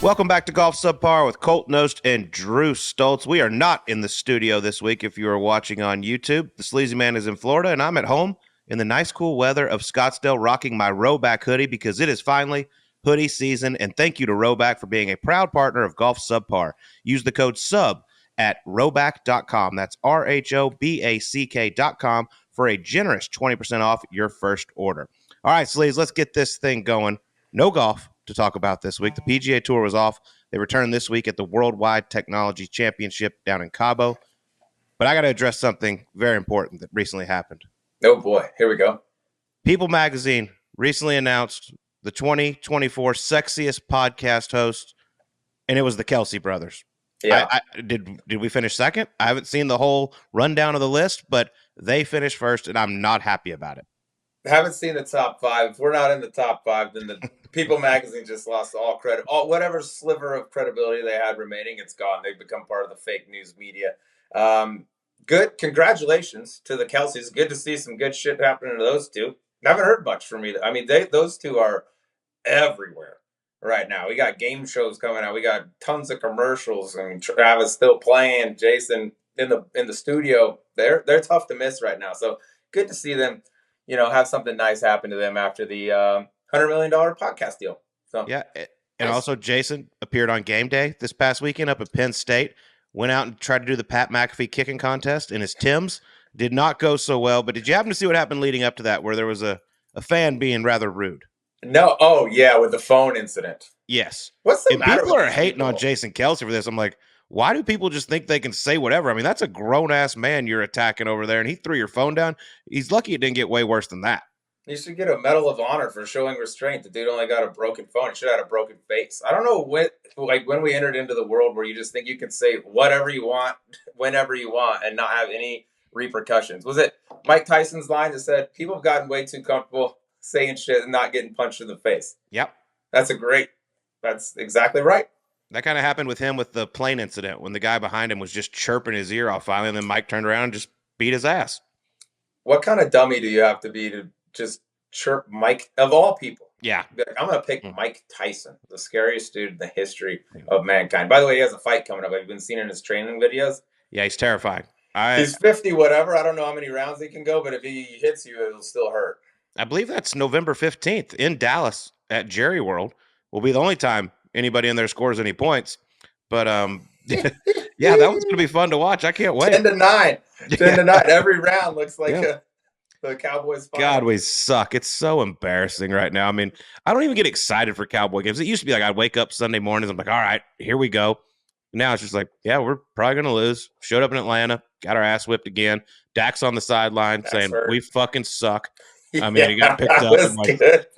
Welcome back to Golf Subpar with Colt, Knost, and Drew Stoltz. We are not in the studio this week if you are watching on YouTube. The Sleazy Man is in Florida, and I'm at home in the nice, cool weather of Scottsdale rocking my Rowback hoodie because it is finally hoodie season. And thank you to Rowback for being a proud partner of Golf Subpar. Use the code SUB at rowback.com. That's RHOBACK.com for a generous 20% off your first order. All right, Sleaze, let's get this thing going. No golf to talk about this week. The PGA Tour was off. They returned this week at the Worldwide Technology Championship down in Cabo. But I got to address something very important that recently happened. Oh, boy. Here we go. People Magazine recently announced the 2024 sexiest podcast host, and it was the Kelsey brothers. Yeah. Did we finish second? I haven't seen the whole rundown of the list, but they finished first, and I'm not happy about it. Haven't seen the top five. If we're not in the top five, then the People Magazine just lost all credit. Whatever sliver of credibility they had remaining, it's gone. They've become part of the fake news media. Good. Congratulations to the Kelseys. Good to see some good shit happening to those two. I haven't heard much from either. I mean, those two are everywhere right now. We got game shows coming out. We got tons of commercials, and Travis still playing. Jason in the studio. They're tough to miss right now. So good to see them, have something nice happen to them after the $100 million podcast deal. So yeah, and also Jason appeared on game day this past weekend up at Penn State. Went out and tried to do the Pat McAfee kicking contest in his Timbs. Did not go so well. But did you happen to see what happened leading up to that, where there was a fan being rather rude? No. Oh, yeah, with the phone incident. Yes. What's the matter? People are hating on Jason Kelsey for this. I'm like, why do people just think they can say whatever? I mean, that's a grown-ass man you're attacking over there, and he threw your phone down. He's lucky it didn't get way worse than that. You should get a Medal of Honor for showing restraint. The dude only got a broken phone. He should have had a broken face. I don't know when we entered into the world where you just think you can say whatever you want, whenever you want, and not have any repercussions. Was it Mike Tyson's line that said, people have gotten way too comfortable saying shit and not getting punched in the face? Yep. That's exactly right. That kind of happened with him with the plane incident when the guy behind him was just chirping his ear off finally, and then Mike turned around and just beat his ass. What kind of dummy do you have to be to just chirp Mike, of all people? Yeah. I'm going to pick Mike Tyson, the scariest dude in the history of mankind. By the way, he has a fight coming up. Have you been seeing in his training videos? Yeah, he's terrifying. He's 50 whatever. I don't know how many rounds he can go, but if he hits you, it'll still hurt. I believe that's November 15th in Dallas at Jerry World. Will be the only time anybody in there scores any points. But yeah, that one's going to be fun to watch. I can't wait. 10-9. 10-9. Every round looks like the Cowboys final. God, we suck. It's so embarrassing right now. I mean, I don't even get excited for Cowboy games. It used to be like I'd wake up Sunday mornings. I'm like, all right, here we go. Now it's just like, yeah, we're probably going to lose. Showed up in Atlanta, got our ass whipped again. Dak's on the sideline saying, we fucking suck. I mean, he got picked up. And like,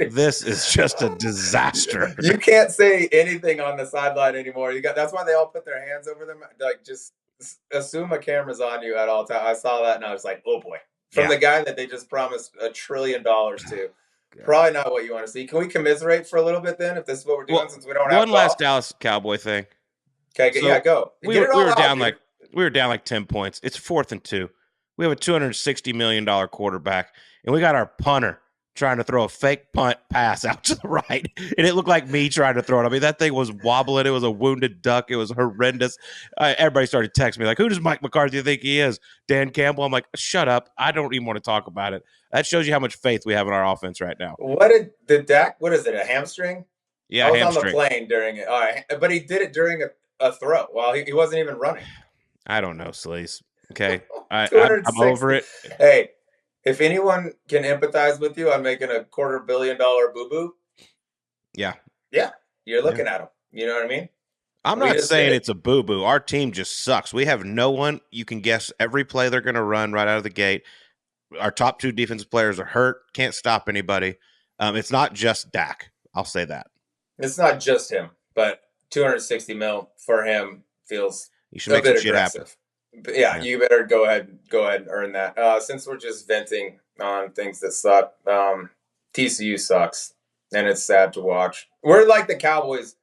this is just a disaster. You can't say anything on the sideline anymore. That's why they all put their hands over them. Like, just assume a camera's on you at all times. I saw that and I was like, oh boy. From the guy that they just promised $1 trillion to. Probably not what you want to see. Can we commiserate for a little bit then, if this is what we're doing, since we don't have one last Dallas Cowboy thing? Okay, so go. We were down like 10 points. It's 4th and 2. We have a $260 million quarterback, and we got our punter trying to throw a fake punt pass out to the right, and it looked like me trying to throw it. I mean, that thing was wobbling. It was a wounded duck. It was horrendous. Everybody started texting me like, who does Mike McCarthy think he is? Dan Campbell? I'm like, shut up. I don't even want to talk about it. That shows you how much faith we have in our offense right now. What did Dak, what is it, a hamstring? Yeah, I was on the plane during it. All right, but he did it during a throw while he wasn't even running. I don't know, Sleaze. Okay, I'm over it. Hey, if anyone can empathize with you on making a $250 million boo-boo, yeah, you're looking at him. You know what I mean? I'm not saying it's a boo-boo. Our team just sucks. We have no one. You can guess every play they're going to run right out of the gate. Our top 2 defensive players are hurt. Can't stop anybody. It's not just Dak. I'll say that. It's not just him, but $260 million for him feels you should make some shit happen. But yeah, you better go ahead and earn that. Since we're just venting on things that suck, TCU sucks, and it's sad to watch. We're like the Cowboys.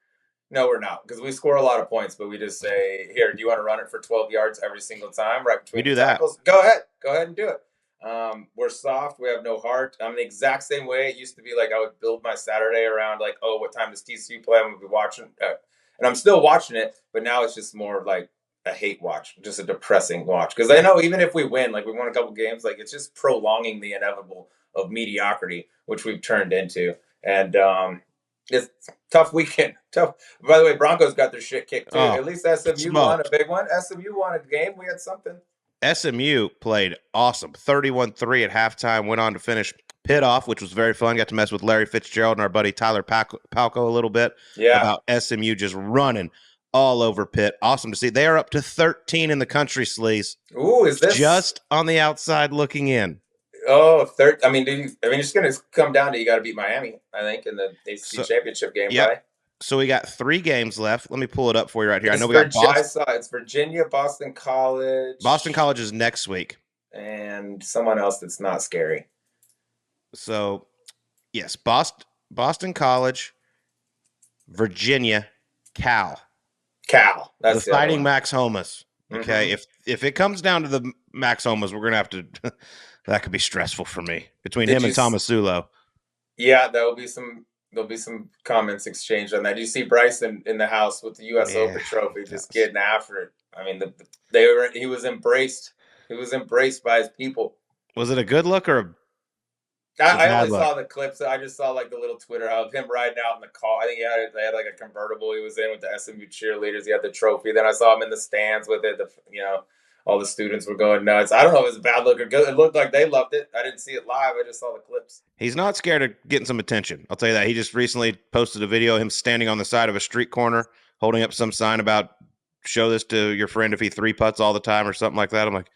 No, we're not, because we score a lot of points, but we just say, here, do you want to run it for 12 yards every single time right between the tackles? Go ahead and do it. We're soft. We have no heart. I'm the exact same way. It used to be like I would build my Saturday around like, oh, what time does TCU play? I'm going to be watching. And I'm still watching it, but now it's just more like a hate watch, just a depressing watch. Because I know even if we win, like we won a couple games, like it's just prolonging the inevitable of mediocrity, which we've turned into. And it's tough weekend. Tough. By the way, Broncos got their shit kicked too. Oh, At least SMU won a smoked. big one. SMU won a game. We had something. SMU played awesome. 31-3 at halftime. Went on to finish Pitt off, which was very fun. Got to mess with Larry Fitzgerald and our buddy Tyler Palco a little bit about SMU just running all over Pitt. Awesome to see. They are up to 13 in the country, Sleaze. Ooh, is this just on the outside looking in? Oh, I mean, it's going to come down to you got to beat Miami, I think, in the ACC championship game, right? So we got 3 games left. Let me pull it up for you right here. I know we got Boston. I saw it's Virginia, Boston College. Boston College is next week. And someone else that's not scary. So, yes, Boston College, Virginia, Cal. That's the Fighting Max Homas. Okay, if it comes down to the Max Homas, we're gonna have to. That could be stressful for me between him and Tomasulo. Yeah, there'll be some comments exchanged on that. You see Bryson in the house with the U.S. Open trophy, just getting after it. I mean, he was embraced. He was embraced by his people. Was it a good look or? I only saw the clips. I just saw like the little Twitter of him riding out in the car. I think they had like a convertible he was in with the SMU cheerleaders. He had the trophy. Then I saw him in the stands with it. All the students were going nuts. I don't know if it was a bad look or good. It looked like they loved it. I didn't see it live. I just saw the clips. He's not scared of getting some attention. I'll tell you that. He just recently posted a video of him standing on the side of a street corner holding up some sign about show this to your friend if he 3-putts all the time or something like that. I'm like,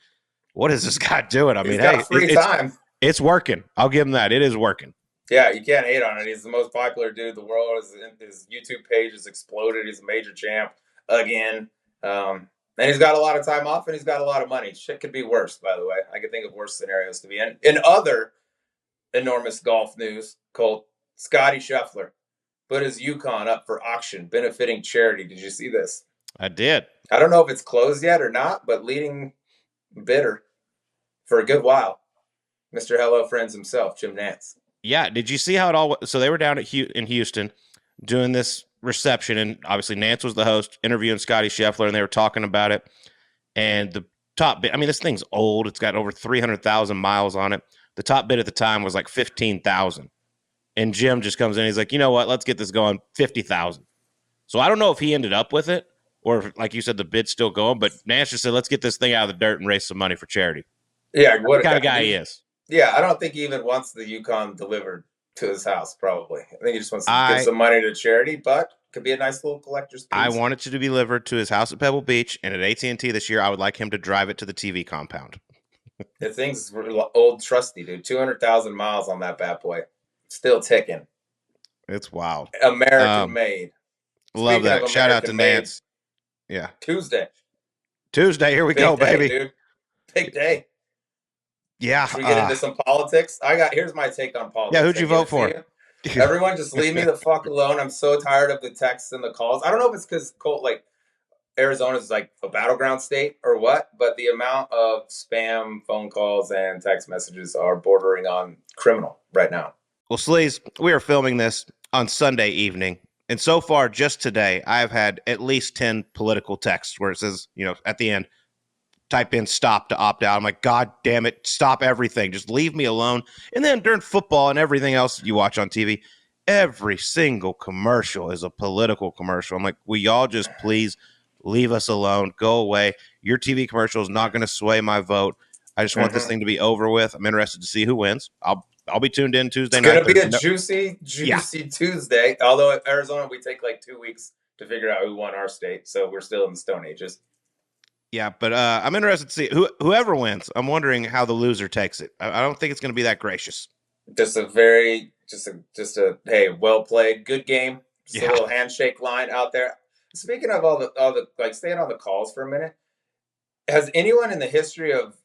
what is this guy doing? I mean, hey, free time. It's working. I'll give him that. It is working. Yeah, you can't hate on it. He's the most popular dude in the world. His YouTube page has exploded. He's a major champ again. And he's got a lot of time off, and he's got a lot of money. Shit could be worse, by the way. I could think of worse scenarios to be in. In other enormous golf news, Colt, Scotty Scheffler put his Yukon up for auction, benefiting charity. Did you see this? I did. I don't know if it's closed yet or not, but leading bidder for a good while, Mr. Hello Friends himself, Jim Nantz. Yeah, did you see how it all? So they were down in Houston doing this reception, and obviously Nantz was the host, interviewing Scotty Scheffler, and they were talking about it. And the top bid, I mean, this thing's old. It's got over 300,000 miles on it. The top bid at the time was like 15,000. And Jim just comes in. He's like, you know what? Let's get this going. 50,000. So I don't know if he ended up with it, or if, like you said, the bid's still going. But Nantz just said, let's get this thing out of the dirt and raise some money for charity. Yeah, what kind of guy he is. Yeah, I don't think he even wants the Yukon delivered to his house, probably. I think he just wants to give some money to charity, but could be a nice little collector's piece. I want it to be delivered to his house at Pebble Beach, and at AT&T this year, I would like him to drive it to the TV compound. The thing's old trusty, dude. 200,000 miles on that bad boy. Still ticking. It's wild. American made. Love that. Shout out to Nantz. Yeah. Tuesday, here we go, baby. Dude. Big day. Yeah. Should we get into some politics? Here's my take on politics. Yeah, who'd you vote for? Everyone just leave me the fuck alone. I'm so tired of the texts and the calls. I don't know if it's because Colt, like, Arizona's like a battleground state or what, but the amount of spam phone calls and text messages are bordering on criminal right now. Well, Sleaze, we are filming this on Sunday evening. And so far, just today, I've had at least 10 political texts where it says, at the end, type in stop to opt out. I'm like, God damn it, stop everything. Just leave me alone. And then during football and everything else you watch on TV, every single commercial is a political commercial. I'm like, will y'all just please leave us alone? Go away. Your TV commercial is not going to sway my vote. I just want this thing to be over with. I'm interested to see who wins. I'll be tuned in Tuesday night. It's going to be a juicy Tuesday. Although at Arizona, we take like 2 weeks to figure out who won our state. So we're still in the Stone Ages. Yeah, but I'm interested to see whoever wins. I'm wondering how the loser takes it. I don't think it's going to be that gracious. Just a hey, well played, good game. Just a little handshake line out there. Speaking of all the like, staying on the calls for a minute. Has anyone in the history of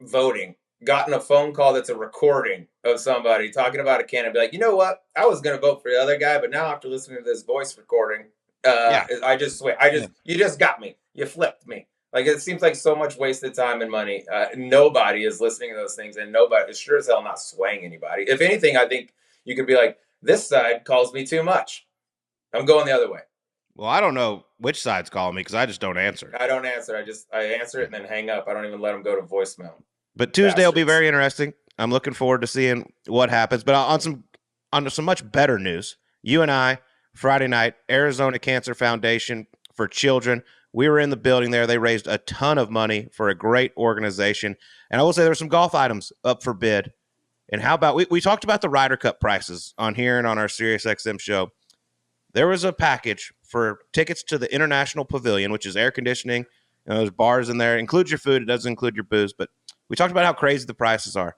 voting gotten a phone call that's a recording of somebody talking about a candidate? Be like, you know what? I was going to vote for the other guy, but now after listening to this voice recording, I just swear, you just got me. You flipped me. Like, it seems like so much wasted time and money. Nobody is listening to those things, and nobody is sure as hell not swaying anybody. If anything, I think you could be like, this side calls me too much. I'm going the other way. Well, I don't know which side's calling me because I just don't answer. I don't answer. I answer it and then hang up. I don't even let them go to voicemail. But Tuesday will be Bastards. very interesting. I'm looking forward to seeing what happens. But on some much better news, you and I, Friday night, Arizona Cancer Foundation for Children. We were in the building there. They raised a ton of money for a great organization. And I will say there were some golf items up for bid. And how about we talked about the Ryder Cup prices on here and on our SiriusXM show. There was a package for tickets to the International Pavilion, which is air conditioning. There's bars in there. Includes your food. It doesn't include your booze. But we talked about how crazy the prices are.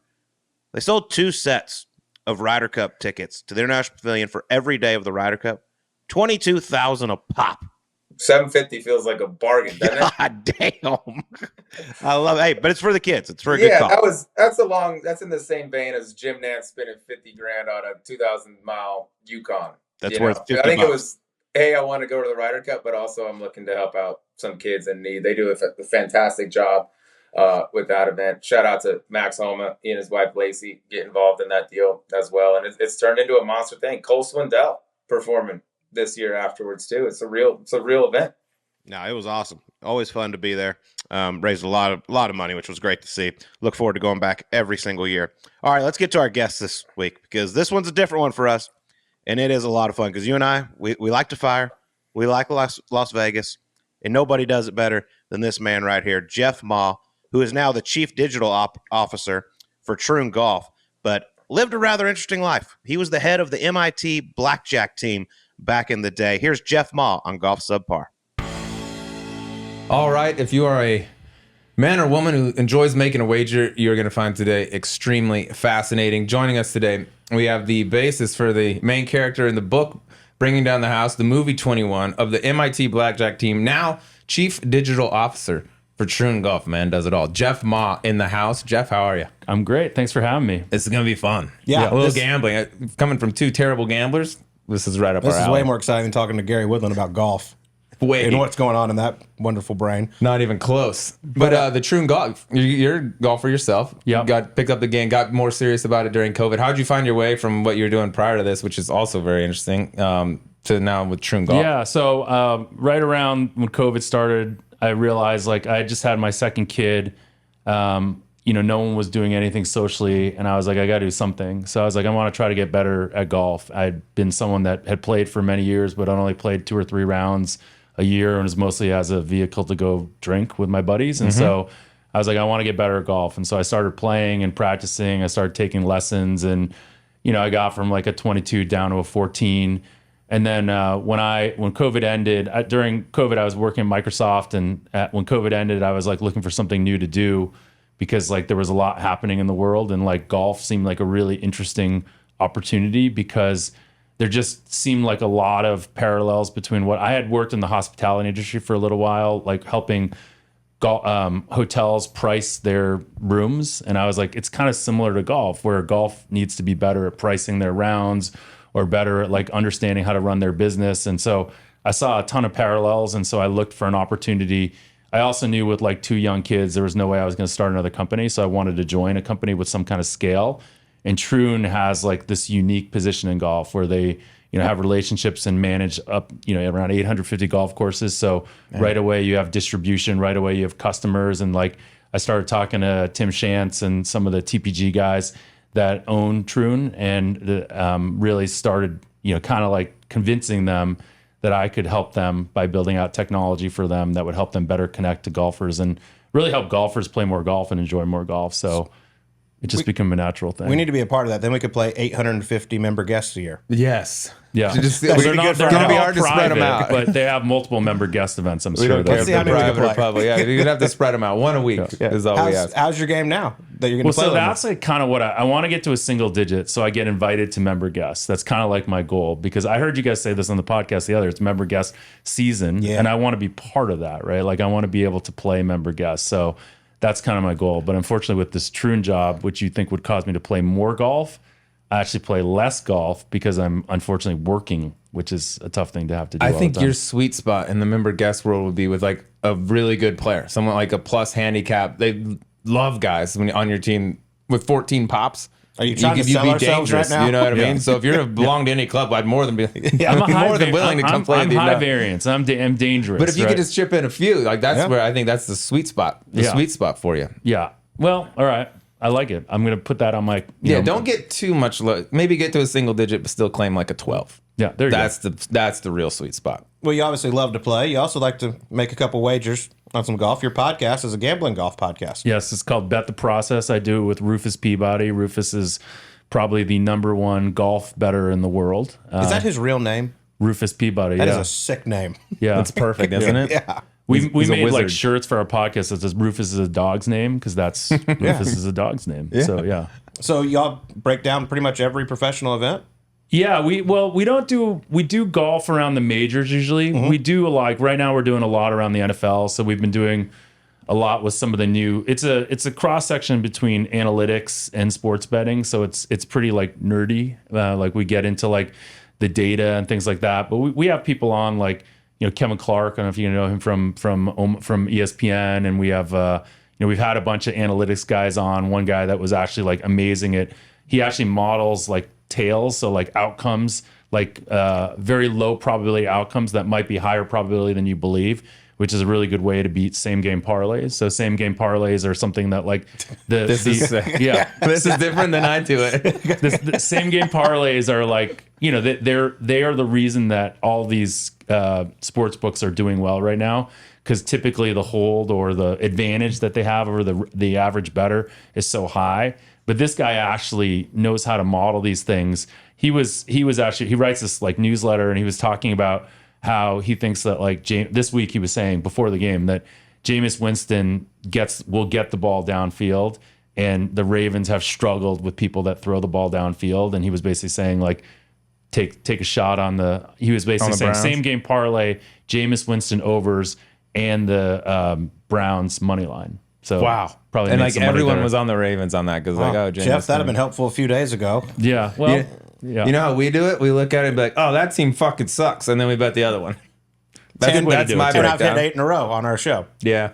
They sold 2 sets of Ryder Cup tickets to the International Pavilion for every day of the Ryder Cup. $22,000 a pop. $750 feels like a bargain, doesn't it? God damn. I love it. Hey, but it's for the kids. It's for a good cause. That's in the same vein as Jim Nance spending $50,000 on a 2,000-mile Yukon. That's worth $50. I think it was, hey, I want to go to the Ryder Cup, but also I'm looking to help out some kids in need. They do a fantastic job with that event. Shout out to Max Homa. He and his wife Lacey get involved in that deal as well. And it's turned into a monster thing. Cole Swindell performing this year afterwards too. It's a real event. No, it was awesome. Always fun to be there. Raised a lot of money, which was great to see. Look forward to going back every single year. All right, let's get to our guests this week because this one's a different one for us, and it is a lot of fun because you and I, we like to fire. We like Las Vegas, and nobody does it better than this man right here, Jeff Ma, who is now the Chief Digital Officer for Troon Golf, but lived a rather interesting life. He was the head of the MIT blackjack team back in the day. Here's Jeff Ma on Golf Subpar. All right, if you are a man or woman who enjoys making a wager, you're going to find today extremely fascinating. Joining us today, we have the basis for the main character in the book, Bringing Down the House, the movie 21, of the MIT blackjack team, now Chief Digital Officer for Troon Golf, man, does it all. Jeff Ma in the house. Jeff, how are you? I'm great. Thanks for having me. This is going to be fun. Yeah, a little gambling. Coming from 2 terrible gamblers, this is right up our alley. This is way more exciting than talking to Gary Woodland about golf. And what's going on in that wonderful brain. Not even close. But the Troon Golf, you're a golfer yourself. Yeah. Got picked up the game, got more serious about it during COVID. How did you find your way from what you were doing prior to this, which is also very interesting, to now with Troon Golf? Yeah, so right around when COVID started, I realized like I just had my second kid. No one was doing anything socially, and I was like, I got to do something. So I was like, I want to try to get better at golf. I'd been someone that had played for many years, but I only played 2 or 3 rounds a year, and it was mostly as a vehicle to go drink with my buddies. And so I was like, I want to get better at golf. And so I started playing and practicing. I started taking lessons, and I got from like a 22 down to a 14. And then when COVID ended, during COVID, I was working at Microsoft, and when COVID ended, I was like looking for something new to do because like there was a lot happening in the world, and like golf seemed like a really interesting opportunity because there just seemed like a lot of parallels between what I had worked in the hospitality industry for a little while, like helping hotels price their rooms. And I was like, it's kind of similar to golf, where golf needs to be better at pricing their rounds or better at like understanding how to run their business. And so I saw a ton of parallels. And so I looked for an opportunity. I also knew with like 2 young kids, there was no way I was going to start another company. So I wanted to join a company with some kind of scale. And Troon has like this unique position in golf where they, have relationships and manage up, around 850 golf courses. So right away you have distribution, right away you have customers. And like I started talking to Tim Shantz and some of the TPG guys that own Troon, and really started, kind of like convincing them that I could help them by building out technology for them that would help them better connect to golfers and really help golfers play more golf and enjoy more golf. So it just became a natural thing. We need to be a part of that. Then we could play 850 member guests a year. Yes. Yeah. They're going to be hard to spread them out. But they have multiple member guest events, I'm sure. Let's see how many we can play. Public. Yeah, you're going to have to spread them out. 1 a week is all we ask. How's your game now that you're going to play? So that's like kind of what I want to get to a single digit so I get invited to member guests. That's kind of like my goal, because I heard you guys say this on the podcast the other, it's member guest season. Yeah. And I want to be part of that, right? Like I want to be able to play member guests. So that's kind of my goal. But unfortunately with this Troon job, which you think would cause me to play more golf, I actually play less golf because I'm unfortunately working, which is a tough thing to have to do. I think your sweet spot in the member guest world would be with like a really good player, someone like a plus handicap. They love guys when on your team with 14 pops. Are you trying to sell ourselves right now? You know what I mean? So if you're belong to any club, I'd more than be I'm more than willing to come play. I'm high variance. I'm dangerous. But if you right? could just chip in a few, like that's where I think that's the sweet spot. The sweet spot for you. Yeah. Well, all right. I like it. I'm gonna put that on my. Don't get too much. Maybe get to a single digit, but still claim like a 12. Yeah, there you go. That's the real sweet spot. Well, you obviously love to play. You also like to make a couple wagers on some golf. Your podcast is a gambling golf podcast. Yes, it's called Bet the Process. I do it with Rufus Peabody. Rufus is probably the #1 golf bettor in the world. Is that his real name? Rufus Peabody. That is a sick name. Yeah, That's perfect, isn't it? Yeah. We He's a made like wizard. shirts for our podcast that says Rufus is a dog's name because that's Rufus is a dog's name. So yeah. So y'all break down pretty much every professional event? Yeah, we do golf around the majors usually. We do like right now we're doing a lot around the NFL. So we've been doing a lot with some of the new. It's a cross section between analytics and sports betting. So it's pretty like nerdy. Like we get into like the data and things like that. But we have people on like Kevin Clark. I don't know if you know him from ESPN, and we have we've had a bunch of analytics guys on. One guy that was actually like amazing at. He actually models like tails, so like outcomes, like very low probability outcomes that might be higher probability than you believe, which is a really good way to beat same game parlays. So same game parlays are something that like This is different than I do it. the same game parlays are like they are the reason that all these sports books are doing well right now, because typically the hold or the advantage that they have over the average bettor is so high. But this guy actually knows how to model these things. He writes this like newsletter, and he was talking about how he thinks that like this week he was saying before the game that Jameis Winston will get the ball downfield, and the Ravens have struggled with people that throw the ball downfield. And he was basically saying like take a shot on the. He was basically saying Browns? Same game parlay, Jameis Winston overs, and the Browns money line. So probably And make like some money everyone there. was on the Ravens on that because James. Jeff, that'd have been helpful a few days ago. Yeah. Well. Yeah. You know how we do it? We look at it and be like, oh, that team fucking sucks. And then we bet the other one. That's good way to do it, my too. And I've hit breakdown. 8 in a row on our show. Yeah.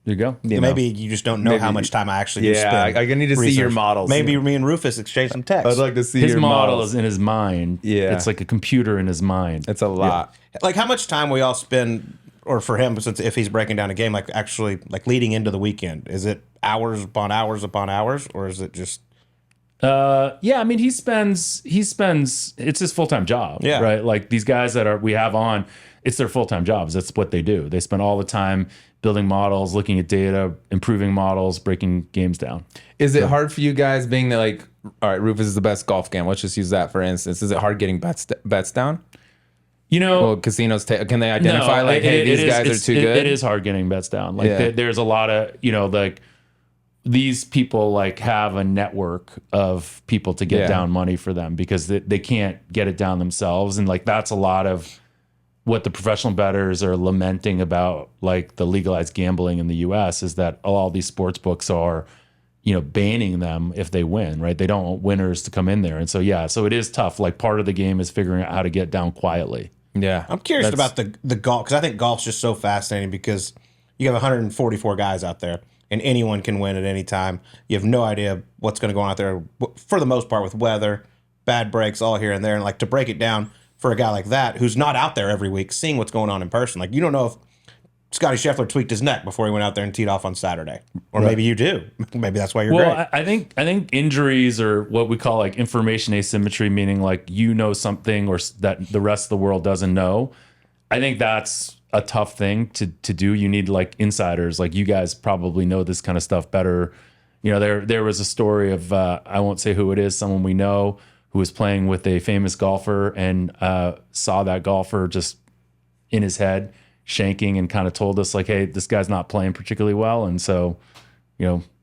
There you go. Maybe you just don't know how much time I actually do spend. I need to see your models. Maybe me and Rufus exchange some text. I'd like to see His your model models. is in his mind. Yeah. It's like a computer in his mind. It's a lot. Like how much time we all spend, or for him, since if he's breaking down a game, like actually like leading into the weekend, is it hours upon hours upon hours, or is it just? Yeah, I mean, he spends. It's his full time job. Yeah. Right. Like these guys that we have on, it's their full time jobs. That's what they do. They spend all the time building models, looking at data, improving models, breaking games down. Is it hard for you guys being that like, all right, Rufus is the best golf game. Let's just use that for instance. Is it hard getting bets down? Well, casinos can they identify these guys are too good? It is hard getting bets down. Like there's a lot of like these people like have a network of people to get down money for them because they can't get it down themselves, and like that's a lot of what the professional bettors are lamenting about like the legalized gambling in the US is that all these sports books are banning them if they win, right? They don't want winners to come in there, and so it is tough. Like part of the game is figuring out how to get down quietly. Yeah. I'm curious about the golf, because I think golf's just so fascinating because you have 144 guys out there and anyone can win at any time. You have no idea what's going to go on out there for the most part with weather, bad breaks all here and there. And like to break it down for a guy like that who's not out there every week seeing what's going on in person. Like you don't know if Scotty Scheffler tweaked his neck before he went out there and teed off on Saturday. Or maybe you do. Maybe that's why you're great. Well, I think injuries are what we call like information asymmetry, meaning like something or that the rest of the world doesn't know. I think that's a tough thing to do. You need like insiders, like you guys probably know this kind of stuff better. There was a story of I won't say who it is, someone we know who was playing with a famous golfer and saw that golfer just in his head shanking and kind of told us like, hey, this guy's not playing particularly well. And so,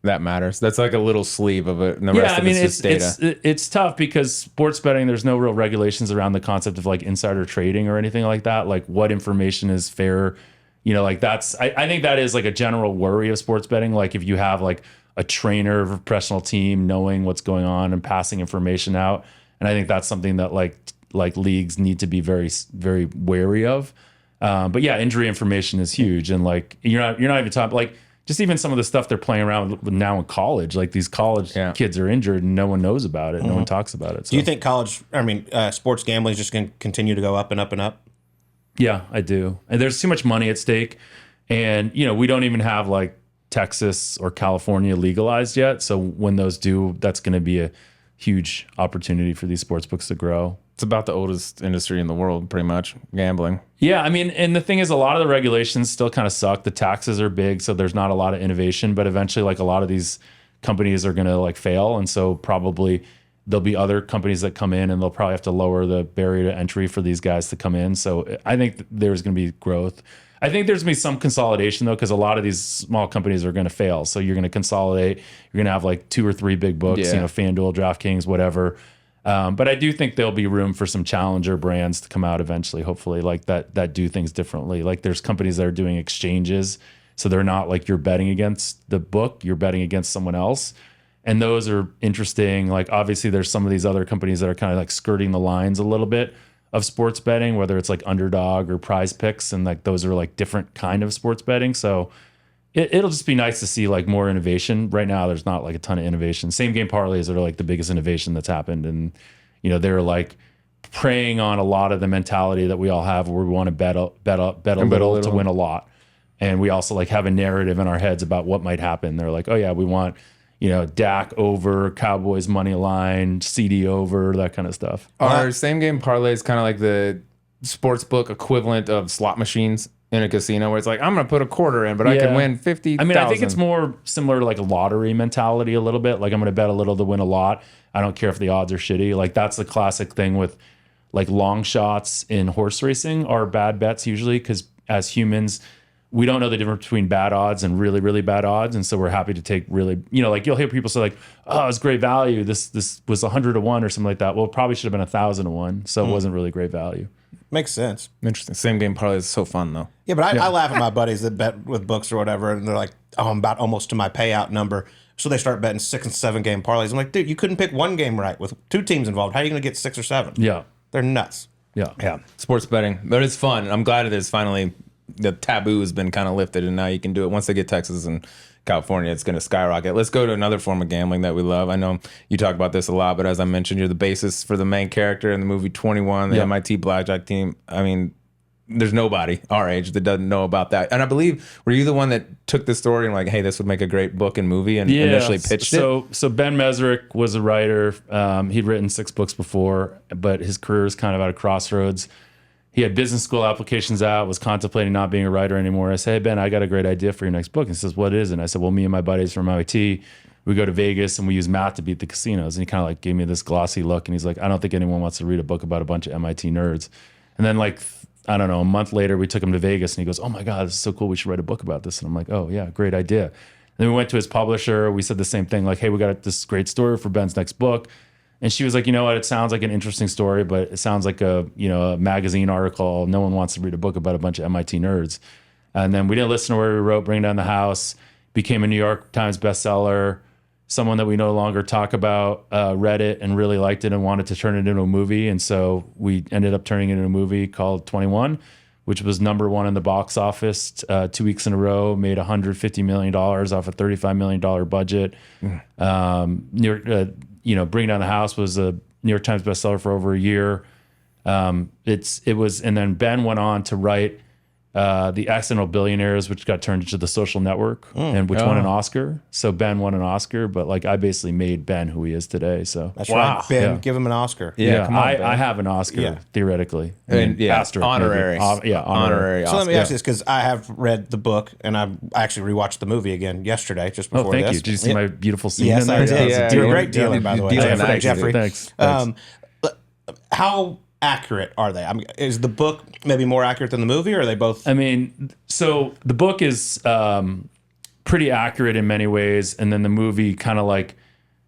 that matters. That's like a little sleeve of it. And the rest of it's just data. It's tough because sports betting, there's no real regulations around the concept of like insider trading or anything like that. Like what information is fair, like that's, I think that is like a general worry of sports betting. Like if you have like a trainer of a professional team knowing what's going on and passing information out. And I think that's something that like leagues need to be very, very wary of. But yeah, injury information is huge. And like, you're not even talking like just even some of the stuff they're playing around with now in college. Like these college kids are injured and no one knows about it. No one talks about it. So. Do you think sports gambling is just going to continue to go up and up and up? Yeah, I do. And there's too much money at stake. And, we don't even have like Texas or California legalized yet. So when those do, that's going to be a huge opportunity for these sports books to grow. It's about the oldest industry in the world, pretty much, gambling. Yeah, I mean, and the thing is, a lot of the regulations still kind of suck. The taxes are big, so there's not a lot of innovation. But eventually, like a lot of these companies are going to like fail, and so probably there'll be other companies that come in, and they'll probably have to lower the barrier to entry for these guys to come in. So I think there's going to be growth. I think there's going to be some consolidation though, because a lot of these small companies are going to fail. So you're going to consolidate. You're going to have like 2 or 3 big books, FanDuel, DraftKings, whatever. But I do think there'll be room for some challenger brands to come out eventually, hopefully, like that do things differently. Like there's companies that are doing exchanges. So they're not like you're betting against the book, you're betting against someone else. And those are interesting. Like obviously there's some of these other companies that are kind of like skirting the lines a little bit of sports betting, whether it's like Underdog or Prize Picks. And like those are like different kind of sports betting. So it'll just be nice to see like more innovation. Right now, there's not like a ton of innovation. Same game parlays are like the biggest innovation that's happened. And, they're like preying on a lot of the mentality that we all have where we want to bet a little to win a lot. And we also like have a narrative in our heads about what might happen. They're like, oh yeah, we want, Dak over, Cowboys money line, CD over, that kind of stuff. Are same game parlays kind of like the sports book equivalent of slot machines in a casino where it's like, I'm going to put a quarter in, but I can win 50,000. I mean, I think it's more similar to like a lottery mentality a little bit. Like I'm going to bet a little to win a lot. I don't care if the odds are shitty. Like that's the classic thing with like long shots in horse racing are bad bets usually, because as humans, we don't know the difference between bad odds and really, really bad odds. And so we're happy to take really, like you'll hear people say like, oh, it's great value. This was 100 to 1 or something like that. Well, it probably should have been 1,000 to 1. So it wasn't really great value. Makes sense. Interesting. Same game parlay is so fun though. Yeah, but I laugh at my buddies that bet with books or whatever, and they're like, oh, I'm about almost to my payout number. So they start betting 6 and 7 game parlays. I'm like, dude, you couldn't pick one game right with 2 teams involved. How are you going to get 6 or 7? Yeah. They're nuts. Yeah. Sports betting. But it's fun. I'm glad it is finally, the taboo has been kind of lifted, and now you can do it. Once they get Texas and California, it's going to skyrocket. Let's go to another form of gambling that we love. I know you talk about this a lot, but as I mentioned, you're the basis for the main character in the movie 21, the MIT blackjack team. I mean, there's nobody our age that doesn't know about that. And I believe, were you the one that took the story and like, hey, this would make a great book and movie, and initially pitched it? So Ben Mesrick was a writer. He'd written 6 books before, but his career is kind of at a crossroads. He had business school applications out, was contemplating not being a writer anymore. I said, hey, Ben, I got a great idea for your next book. And he says, what is it? And I said, well, me and my buddies from MIT, we go to Vegas and we use math to beat the casinos. And he kind of like gave me this glossy look. And he's like, I don't think anyone wants to read a book about a bunch of MIT nerds. And then like, I don't know, a month later, we took him to Vegas and he goes, oh my God, this is so cool. We should write a book about this. And I'm like, oh yeah, great idea. And then we went to his publisher. We said the same thing, like, hey, we got this great story for Ben's next book. And she was like, you know what? It sounds like an interesting story, but it sounds like a magazine article. No one wants to read a book about a bunch of MIT nerds. And then we didn't listen to where we wrote Bring Down the House, became a New York Times bestseller. Someone that we no longer talk about read it and really liked it and wanted to turn it into a movie. And so we ended up turning it into a movie called 21, which was #1 in the box office 2 weeks in a row, made $150 million off a $35 million budget. Bring Down the House was a New York Times bestseller for over a year. And then Ben went on to write The Accidental Billionaires, which got turned into The Social Network, and which won an Oscar. So Ben won an Oscar, but like I basically made Ben who he is today. So that's right. Ben, give him an Oscar. Yeah, come on, I have an Oscar theoretically. Honorary. Honorary. So let me ask you this, because I have read the book and I actually rewatched the movie again yesterday, just before Oh, thank this. you. Did you see my beautiful scene Yes, in there? I did. Yeah, You're a great dealer, by the way. Jeffrey. Thanks. How accurate are they? I mean, is the book maybe more accurate than the movie, or are they both? I mean, so the book is pretty accurate in many ways, and then the movie kind of like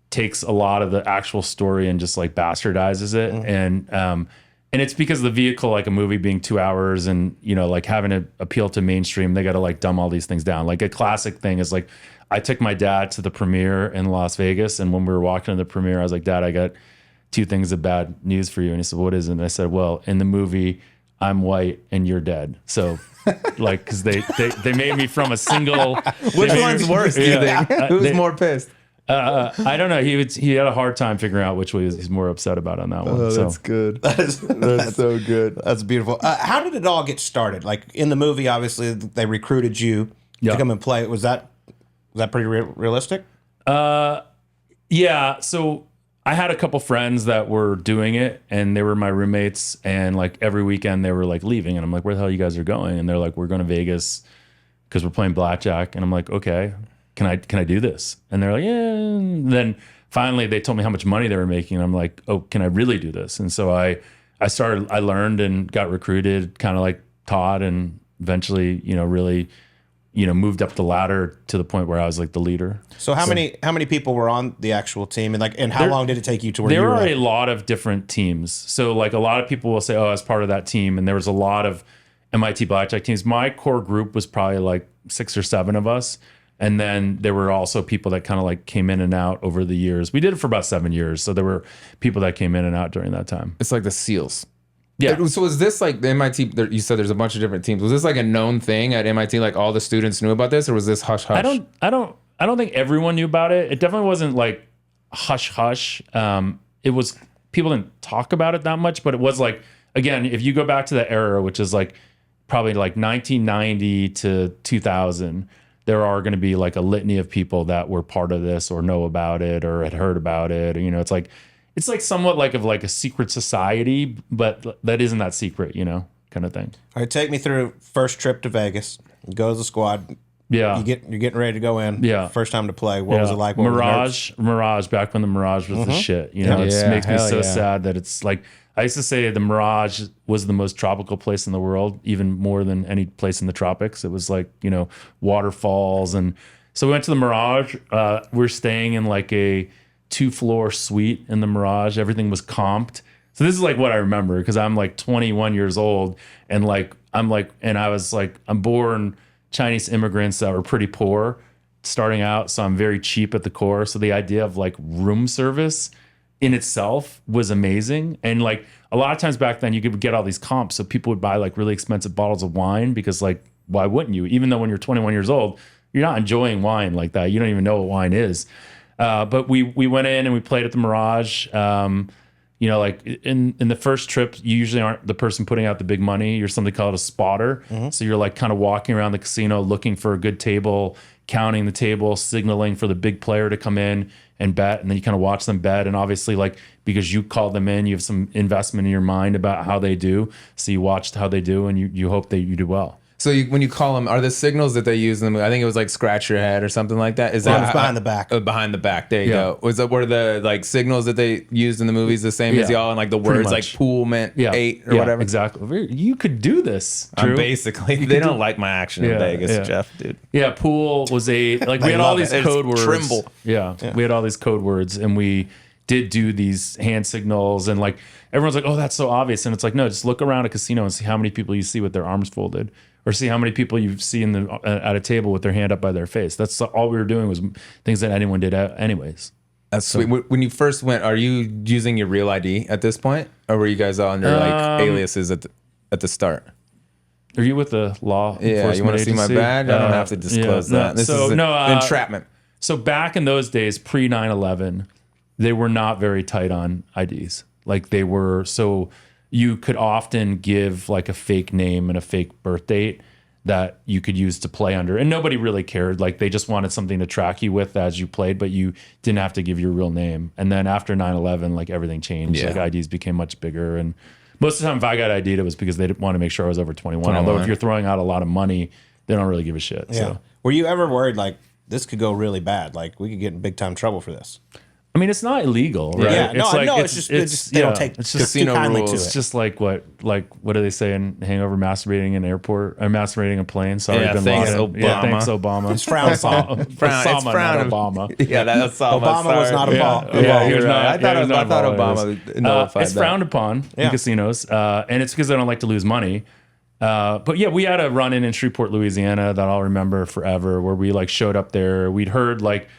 takes a lot of the actual story and just like bastardizes it. And it's because the vehicle, like a movie being 2 hours and, like having to appeal to mainstream, they got to like dumb all these things down. Like a classic thing is like, I took my dad to the premiere in Las Vegas. And when we were walking to the premiere, I was like, Dad, I got 2 things of bad news for you. And he said, what is it? And I said, well, in the movie, I'm white and you're dead. So like, cause they made me from a single. Which one's worse, do you think? Who's more pissed? I don't know. He had a hard time figuring out which way he's more upset about on that one. Oh, so that's good. That's so good. That's beautiful. How did it all get started? Like in the movie, obviously they recruited you to come and play. Was that pretty realistic? Yeah. So I had a couple friends that were doing it and they were my roommates, and like every weekend they were like leaving, and I'm like, where the hell you guys are going? And they're like, we're going to Vegas because we're playing blackjack. And I'm like, okay, can I do this? And they're like, yeah. And then finally they told me how much money they were making. And I'm like, oh, can I really do this? And so I learned and got recruited, kind of like Todd, and eventually, really, moved up the ladder to the point where I was like the leader. So how many people were on the actual team, and how long did it take you to where you were? There are a lot of different teams. So like a lot of people will say, oh, I was part of that team, and there was a lot of MIT blackjack teams. My core group was probably like 6 or 7 of us, and then there were also people that kind of like came in and out over the years. We did it for about 7 years, so there were people that came in and out during that time. It's like the SEALs. Yeah. So was this like the MIT? You said there's a bunch of different teams. Was this like a known thing at MIT? Like all the students knew about this, or was this hush hush? I don't think everyone knew about it. It definitely wasn't like hush hush. It was, people didn't talk about it that much, but it was like, again, if you go back to the era, which is like probably like 1990 to 2000, there are going to be like a litany of people that were part of this or know about it or had heard about it. Or, it's like somewhat like a secret society, but that isn't that secret, kind of thing. All right, take me through first trip to Vegas. You go to the squad. Yeah. You're getting ready to go in. Yeah. First time to play. What was it like? What Mirage, back when the Mirage was the shit. It makes me so sad that it's like, I used to say the Mirage was the most tropical place in the world, even more than any place in the tropics. It was like, waterfalls. And so we went to the Mirage. We're staying in like a 2-floor suite in the Mirage. Everything was comped. So this is like what I remember, because I'm like 21 years old, and I'm born Chinese immigrants that were pretty poor starting out. So I'm very cheap at the core. So the idea of like room service in itself was amazing. And like a lot of times back then you could get all these comps. So people would buy like really expensive bottles of wine because like, why wouldn't you? Even though when you're 21 years old, you're not enjoying wine like that. You don't even know what wine is. But we went in and we played at the Mirage. Like in the first trip, you usually aren't the person putting out the big money. You're something called a spotter. Mm-hmm. So you're like kind of walking around the casino looking for a good table, counting the table, signaling for the big player to come in and bet. And then you kind of watch them bet. And obviously, like, because you called them in, you have some investment in your mind about how they do. So you watched how they do, and you hope that you do well. So when you call them, are the signals that they use in the movie? I think it was like scratch your head or something like that. Is that behind the back? Behind the back. There you go. Were the like signals that they used in the movies the same as y'all? And like the words like pool meant 8 or whatever. Exactly. You could do this. Drew. Basically, they don't like my action in Vegas, Jeff, dude. Yeah, pool was we had all these code words. Trimble. Yeah, we had all these code words, and we did do these hand signals, and like everyone's like, "Oh, that's so obvious," and it's like, no, just look around a casino and see how many people you see with their arms folded. Or see how many people you see at a table with their hand up by their face. That's all we were doing, was things that anyone did anyways. That's sweet. When you first went, are you using your real ID at this point? Or were you guys all under like aliases at the start? Are you with the law enforcement you want to see my badge? I don't have to disclose that. This is entrapment. So back in those days, pre 9/11, they were not very tight on IDs. Like they were, so you could often give like a fake name and a fake birth date that you could use to play under. And nobody really cared. Like they just wanted something to track you with as you played, but you didn't have to give your real name. And then after 9/11, like everything changed. Yeah. Like IDs became much bigger. And most of the time if I got ID'd, it was because they didn't want to make sure I was over 21. Although if you're throwing out a lot of money, they don't really give a shit. Yeah. So. Were you ever worried like this could go really bad? Like we could get in big time trouble for this? I mean, it's not illegal, right? Yeah, no, it's like, no, it's just they don't take casino rules. to It's it. just like what do they say in Hangover? Masturbating in an airport or masturbating a plane? Sorry, Yeah, Bin thanks, Laden. Obama. Yeah, thanks, Obama. It's frowned upon. It's frowned. Obama. Yeah, that's Obama was not a ball. Yeah, you're he was right. not- I thought he was not Obama nullified it's that. frowned upon in casinos, and it's because they don't like to lose money. But yeah, we had a run-in Shreveport, Louisiana that I'll remember forever, where we like showed up there. We'd heard like,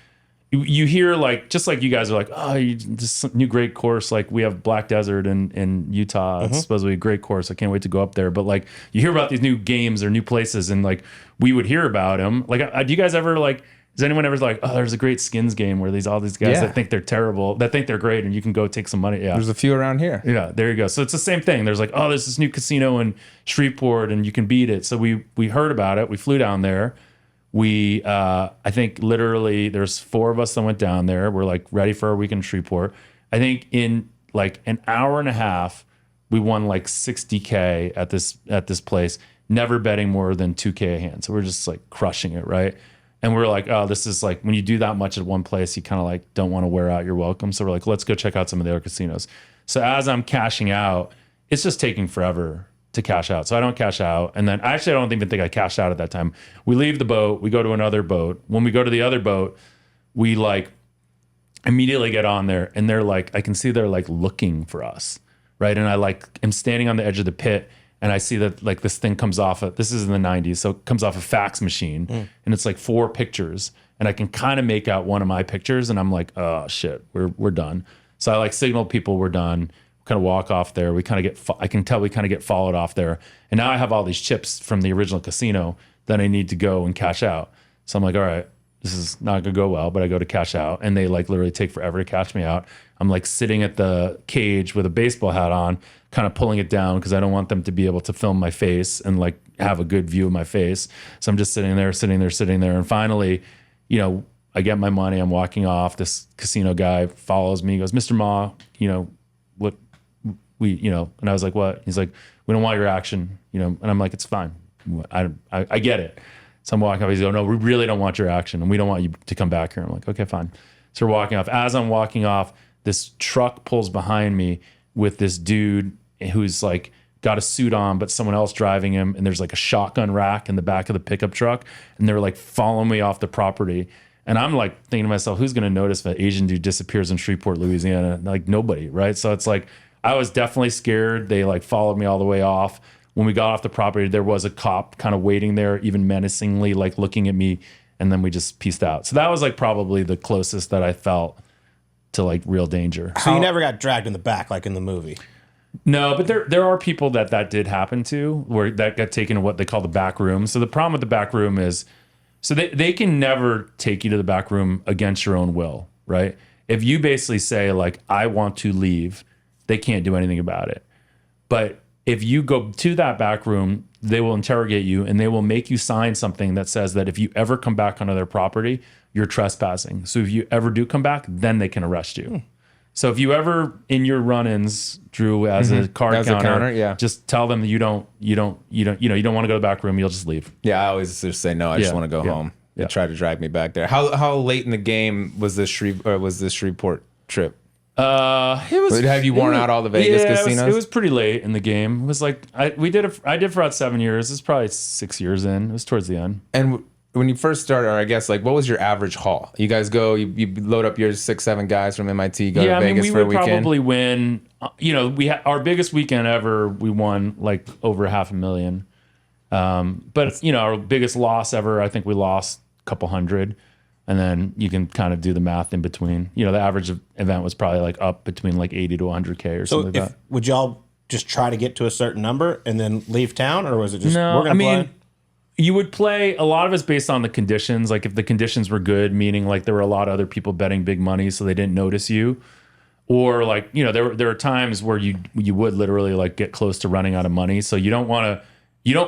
you hear like, just like you guys are like, oh, this new great course. Like we have Black Desert in Utah. It's supposed to be a great course. I can't wait to go up there. But like you hear about these new games or new places, and like we would hear about them. Like, do you guys ever like? Is anyone ever like, oh, there's a great skins game where all these guys that think they're terrible, that think they're great, and you can go take some money? Yeah, There's a few around here. yeah, there you go. So it's the same thing. There's like, oh, there's this new casino in Shreveport, and you can beat it. So we heard about it. We flew down there. We I think literally there's 4 of us that went down there. We're like ready for our weekend in Shreveport. I think in like an hour and a half, we won like $60K at this place. Never betting more than $2K a hand. So we're just like crushing it, right? And we're like, oh, this is like, when you do that much at one place, you kind of like don't want to wear out your welcome. So we're like, let's go check out some of the other casinos. So as I'm cashing out, it's just taking forever to cash out. So I don't cash out. And then actually, I don't even think I cashed out at that time. We leave the boat, we go to another boat. When we go to the other boat, we like immediately get on there, and they're like, I can see they're like looking for us, right? And I like am standing on the edge of the pit, and I see that like this thing comes off of, this is in the 90s, so it comes off a fax machine, and it's like 4 pictures, and I can kind of make out one of my pictures, and I'm like, oh shit, we're done. So I like signal people we're done, kind of walk off there. We kind of I can tell we kind of get followed off there, and now I have all these chips from the original casino that I need to go and cash out. So I'm like, all right, this is not gonna go well, but I go to cash out, and they like literally take forever to cash me out. I'm like sitting at the cage with a baseball hat on, kind of pulling it down because I don't want them to be able to film my face and like have a good view of my face. So I'm just sitting there. And finally, you know, I get my money. I'm walking off. This casino guy follows me. He goes, Mr. Ma, you know, what and I was like, what? He's like, we don't want your action, you know, and I'm like, it's fine. I get it. So I'm walking off. He's going, no, we really don't want your action, and we don't want you to come back here. I'm like, okay, fine. So we're walking off. As I'm walking off, this truck pulls behind me with this dude who's like got a suit on, but someone else driving him. And there's like a shotgun rack in the back of the pickup truck. And they're like following me off the property. And I'm like thinking to myself, who's going to notice if an Asian dude disappears in Shreveport, Louisiana? Like nobody, right? So it's like, I was definitely scared. They like followed me all the way off. When we got off the property, there was a cop kind of waiting there, even menacingly, like looking at me. And then we just pieced out. So that was like probably the closest that I felt to like real danger. So you never got dragged in the back like in the movie? No, but there are people that did happen to, where that got taken to what they call the back room. So the problem with the back room is, so they can never take you to the back room against your own will, right? If you basically say like, I want to leave, they can't do anything about it. But if you go to that back room, they will interrogate you, and they will make you sign something that says that if you ever come back onto their property, you're trespassing. So if you ever do come back, then they can arrest you. So if you ever in your run-ins, Drew, as a card counter, just tell them that you don't want to go to the back room. You'll just leave. Yeah, I always just say no. I just want to go home. They try to drag me back there. How late in the game was this Shreveport trip? It was. Have you worn out all the Vegas casinos? It was pretty late in the game. It was like I did for about 7 years. It's probably 6 years in. It was towards the end. And when you first started, or I guess like, what was your average haul? You guys go, you load up your 6-7 guys from MIT, go to Vegas for a weekend. We would probably win. You know, we had our biggest weekend ever. We won like over $500,000. But you know, our biggest loss ever, I think we lost a couple hundred. And then you can kind of do the math in between. You know, the average event was probably like up between like 80 to 100K or something like that. Would y'all just try to get to a certain number and then leave town, or was it just no? We're gonna play? You would play. A lot of it's based on the conditions. Like if the conditions were good, meaning like there were a lot of other people betting big money, so they didn't notice you, or like you know there are times where you would literally like get close to running out of money. So you don't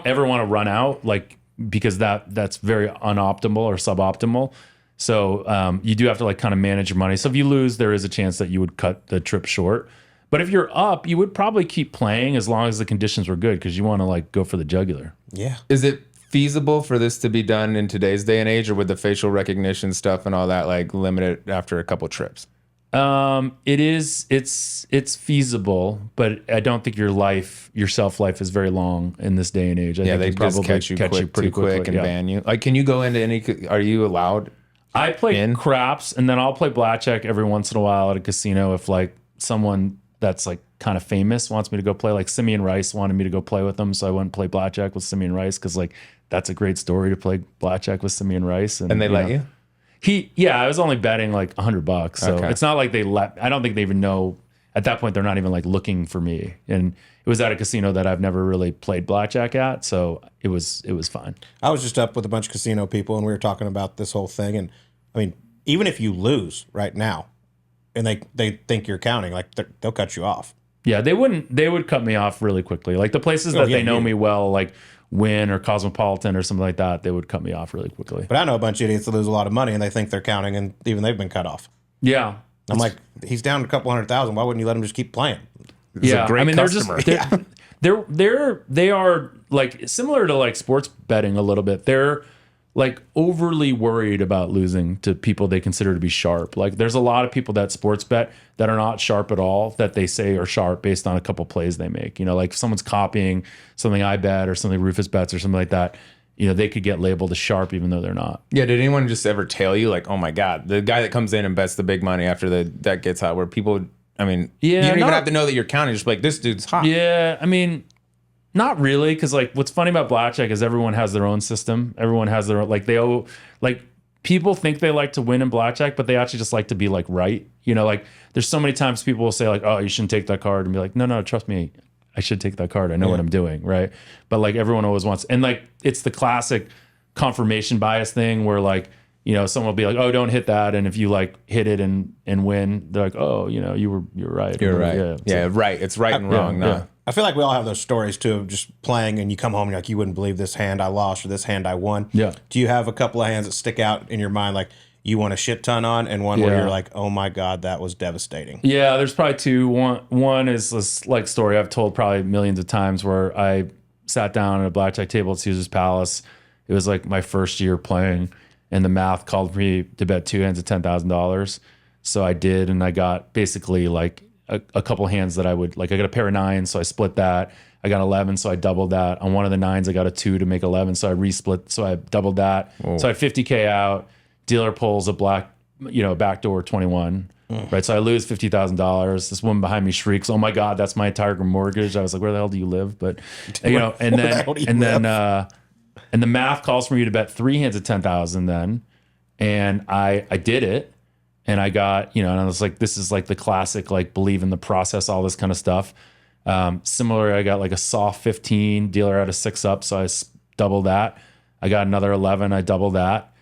ever want to run out, like because that's very unoptimal or suboptimal. So you do have to like kind of manage your money. So if you lose, there is a chance that you would cut the trip short. But if you're up, you would probably keep playing as long as the conditions were good, because you want to like go for the jugular. Yeah. Is it feasible for this to be done in today's day and age, or with the facial recognition stuff and all that, like limit it after a couple trips? It is. It's feasible, but I don't think your shelf life is very long in this day and age. I think they just catch you pretty quick and ban you. Like, can you go into any? Are you allowed? I play craps, and then I'll play blackjack every once in a while at a casino if like someone that's like kind of famous wants me to go play. Like Simeon Rice wanted me to go play with him, so I went and play blackjack with Simeon Rice because like that's a great story to play blackjack with Simeon Rice. And they let you? I was only betting like $100. So Okay. it's not like I don't think they even know at that point. They're not even like looking for me. And it was at a casino that I've never really played blackjack at. So it was fine. I was just up with a bunch of casino people, and we were talking about this whole thing. And I mean, even if you lose right now, and they think you're counting, like they'll cut you off. Yeah, they would cut me off really quickly. Like the places that they know me well, like Wynn or Cosmopolitan or something like that, they would cut me off really quickly. But I know a bunch of idiots that lose a lot of money, and they think they're counting, and even they've been cut off. Yeah. I'm like, he's down a couple 100,000. Why wouldn't you let him just keep playing? a great customer. They are like similar to like sports betting a little bit. They're like overly worried about losing to people they consider to be sharp. Like there's a lot of people that sports bet that are not sharp at all that they say are sharp based on a couple plays they make. You know, like if someone's copying something I bet or something Rufus bets or something like that, you know, they could get labeled as sharp even though they're not. Yeah, did anyone just ever tell you like, oh my God, the guy that comes in and bets the big money after that gets hot, where people, I mean, you don't even have to know that you're counting, just like this dude's hot. Yeah, I mean, not really, because like what's funny about blackjack is everyone has their own system. Everyone has their own, like people think they like to win in blackjack, but they actually just like to be like right. You know, like there's so many times people will say like, oh, you shouldn't take that card, and be like, no, trust me, I should take that card. I know what I'm doing, right? But like everyone always wants, and like it's the classic confirmation bias thing where like, you know, someone will be like, oh, don't hit that, and if you like hit it and win, they're like, oh, you know, you're right. You're right. Yeah, Yeah, right. It's right and wrong. No. yeah. I feel like we all have those stories too of just playing, and you come home and you're like, you wouldn't believe this hand I lost or this hand I won. Yeah. Do you have a couple of hands that stick out in your mind, like you won a shit ton on, and one where Yeah. you're like, oh my God, that was devastating? Yeah, there's probably two. One is this like story I've told probably millions of times where I sat down at a blackjack table at Caesar's Palace. It was like my first year playing, and the math called for me to bet two hands of $10,000. So I did, and I got basically like a couple hands that I would like. I got a pair of nines, so I split that. I got 11, so I doubled that. On one of the nines, I got a 2 to make 11, so I resplit, so I doubled that. Whoa. So I had 50K out. Dealer pulls a backdoor 21. Right, so I lose $50,000. This woman behind me shrieks, "Oh my God, that's my entire mortgage!" I was like, "Where the hell do you live?" But you know, and the math calls for me to bet 3 hands of 10,000 then, and I did it, and I got, you know, and I was like, this is like the classic like believe in the process, all this kind of stuff. Similar, I got like a soft 15. Dealer had a 6 up, so I doubled that. I got another 11. I doubled that.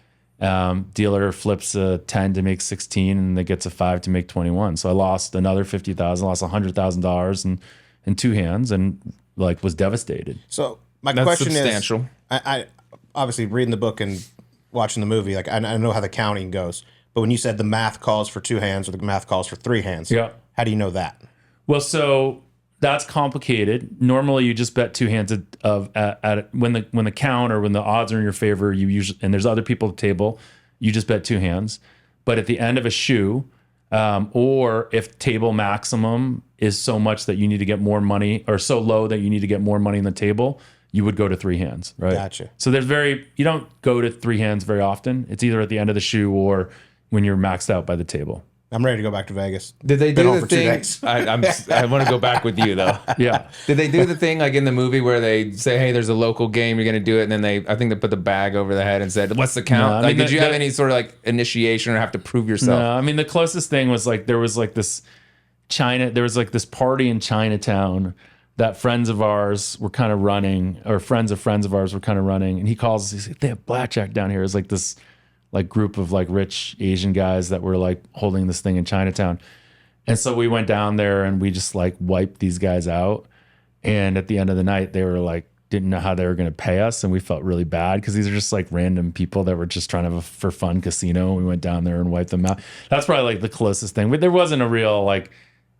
Dealer flips a 10 to make 16, and it gets a 5 to make 21. So I lost another 50,000, lost $100,000 in 2 hands, and like was devastated. So my That's question substantial. is, I obviously reading the book and watching the movie, like I know how the counting goes, but when you said the math calls for 2 hands or the math calls for 3 hands, Yeah. how do you know that? Well, so that's complicated. Normally, you just bet 2 hands when the count or when the odds are in your favor. You usually, and there's other people at the table, you just bet 2 hands. But at the end of a shoe, or if table maximum is so much that you need to get more money, or so low that you need to get more money in the table, you would go to 3 hands, right? Gotcha. So you don't go to 3 hands very often. It's either at the end of the shoe or when you're maxed out by the table. I'm ready to go back to Vegas. Did they Been do home the for 2 thing? days. I want to go back with you though. Yeah. Did they do the thing like in the movie where they say, "Hey, there's a local game, you're going to do it," and then I think they put the bag over the head and said, "What's the count?" No, I like, mean, did you have any sort of like initiation or have to prove yourself? No, I mean the closest thing was like there was like this party in Chinatown that friends of ours were kind of running, or friends of ours were kind of running, and he calls us, he's like, "They have blackjack down here." It's like this like group of like rich Asian guys that were like holding this thing in Chinatown. And so we went down there and we just like wiped these guys out. And at the end of the night, they were like, didn't know how they were going to pay us. And we felt really bad because these are just like random people that were just trying to have a for fun casino. We went down there and wiped them out. That's probably like the closest thing. But there wasn't a real like,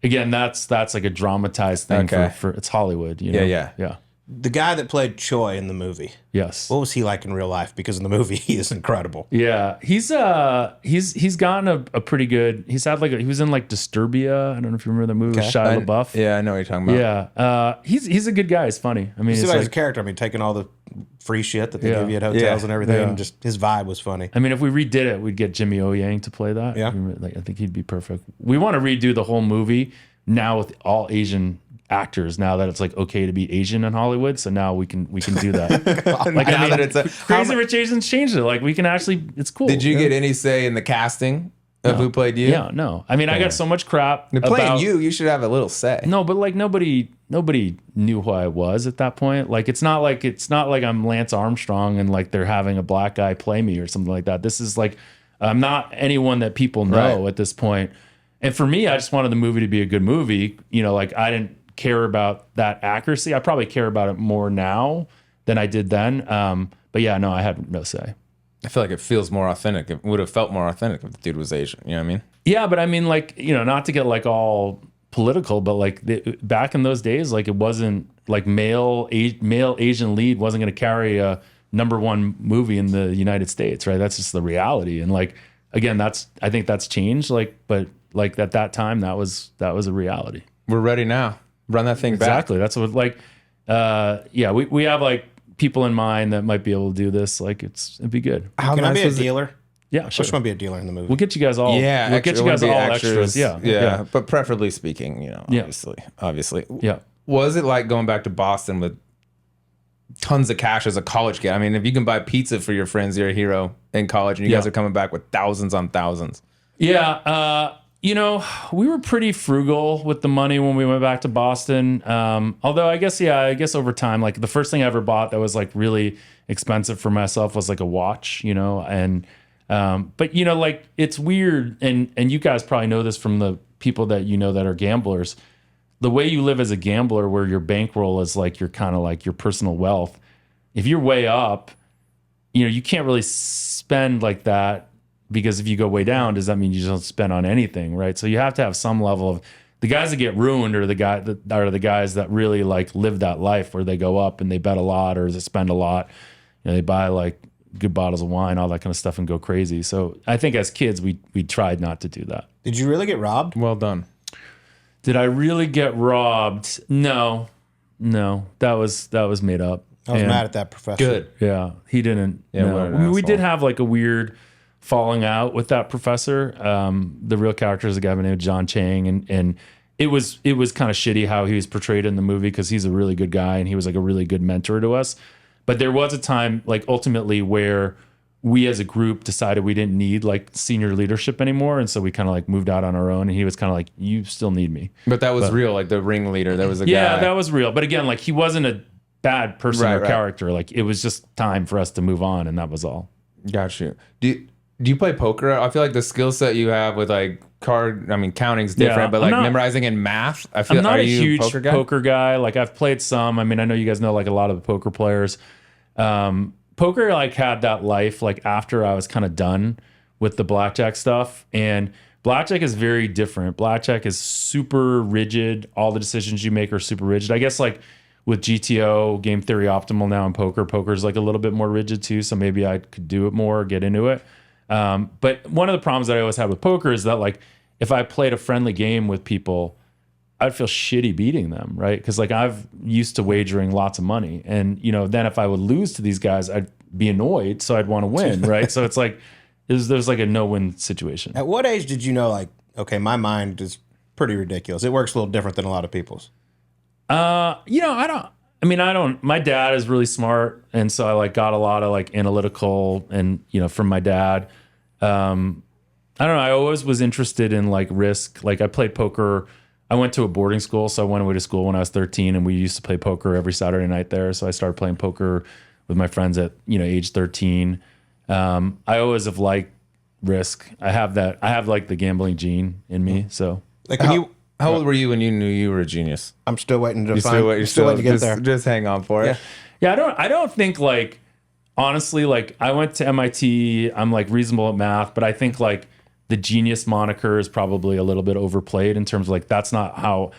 again, that's like a dramatized thing Okay. for it's Hollywood, you know? Yeah. The guy that played Choi in the movie, Yes. what was he like in real life? Because in the movie, he is incredible. Yeah, he's gotten a pretty good. He's had he was in like Disturbia. I don't know if you remember the movie with Shia LaBeouf. Yeah, I know what you're talking about. Yeah, he's a good guy. He's funny. I mean, See it's like his like, character. I mean, taking all the free shit that they Yeah. give you at hotels Yeah. and everything, Yeah. and just his vibe was funny. I mean, if we redid it, we'd get Jimmy O Yang to play that. Yeah. Like, I think he'd be perfect. We want to redo the whole movie now with all Asian actors now that it's like okay to be Asian in Hollywood. So now we can do that. Like Now I mean, that it's a- Crazy Rich Asians changed it. Like we can actually, it's cool. Did you get any say in the casting of who played you? Yeah, no. I mean, I got so much crap They're playing about you should have a little say. No, but like nobody knew who I was at that point. Like it's not like I'm Lance Armstrong and like they're having a black guy play me or something like that. This is like I'm not anyone that people know at this point. And for me, I just wanted the movie to be a good movie. You know, like I didn't care about that accuracy. I probably care about it more now than I did then. But yeah, no, I had no say. I feel like it feels more authentic. It would have felt more authentic if the dude was Asian. You know what I mean? Yeah, but I mean, like, you know, not to get like all political, but like back in those days, like it wasn't like male Asian lead wasn't going to carry a #1 movie in the United States, right? That's just the reality. And like, again, I think that's changed. Like, but like at that time, that was a reality. We're ready now. Run that thing back. Exactly. That's what like, yeah, we have like people in mind that might be able to do this. Like it'd be good. Can I be a dealer? Yeah, I sure. just want to be a dealer in the movie. We'll get you guys all. Yeah, we'll get you guys all extras. Yeah. But preferably speaking, you know, obviously. Yeah. Was it like going back to Boston with tons of cash as a college kid? I mean, if you can buy pizza for your friends, you're a hero in college, and you guys are coming back with thousands on thousands. Yeah. You know, we were pretty frugal with the money when we went back to Boston. Although I guess over time, like the first thing I ever bought that was like really expensive for myself was like a watch, you know, and but you know, like it's weird, and you guys probably know this from the people that you know that are gamblers. The way you live as a gambler, where your bankroll is like your kind of like your personal wealth. If you're way up, you know, you can't really spend like that, because if you go way down, does that mean you just don't spend on anything, right? So you have to have some level of, the guys that get ruined are the guys that really like live that life where they go up and they bet a lot or they spend a lot. You know, they buy like good bottles of wine, all that kind of stuff, and go crazy. So I think as kids, we tried not to do that. Did you really get robbed? Well done. Did I really get robbed? No, that was made up. I was mad at that professor. Good. Yeah, he didn't. Yeah, no. what an I mean, we asshole. did have like a weird falling out with that professor. The real character is a guy named John Chang, and it was kind of shitty how he was portrayed in the movie, because he's a really good guy and he was like a really good mentor to us. But there was a time, like ultimately, where we as a group decided we didn't need like senior leadership anymore, and so we kind of like moved out on our own. And he was kind of like, "You still need me." But that was real, like the ringleader. There was a guy. Yeah, that was real. But again, like he wasn't a bad person or Right. character. Like it was just time for us to move on, and that was all. Got you. Do you play poker? I feel like the skill set you have with like counting's different, Yeah, but like memorizing and math. I feel I'm not are a you huge poker guy? Like I've played some. I mean, I know you guys know like a lot of the poker players. Poker like had that life like after I was kind of done with the blackjack stuff, and blackjack is very different. Blackjack is super rigid. All the decisions you make are super rigid. I guess like with GTO, Game Theory Optimal now, and poker's like a little bit more rigid too. So maybe I could do it more, get into it. But one of the problems that I always had with poker is that like if I played a friendly game with people, I'd feel shitty beating them, right? Because like I've used to wagering lots of money, and you know, then if I would lose to these guys, I'd be annoyed, so I'd want to win, right? So it's like there's like a no-win situation. At what age did you know, like, okay, my mind is pretty ridiculous? It works a little different than a lot of people's. You know, I don't. My dad is really smart, and so I like got a lot of like analytical, and you know, from my dad. I don't know. I always was interested in like risk. Like I played poker. I went to a boarding school, so I went away to school when I was 13, and we used to play poker every Saturday night there. So I started playing poker with my friends at, you know, age 13. I always have liked risk. I have like the gambling gene in me. So Like, How old were you when you knew you were a genius? I'm still waiting to You're find. you're Still waiting to get just, there. Just hang on for it. yeah, I don't think like, honestly, like I went to MIT, I'm like reasonable at math, but I think like the genius moniker is probably a little bit overplayed in terms of like, that's not how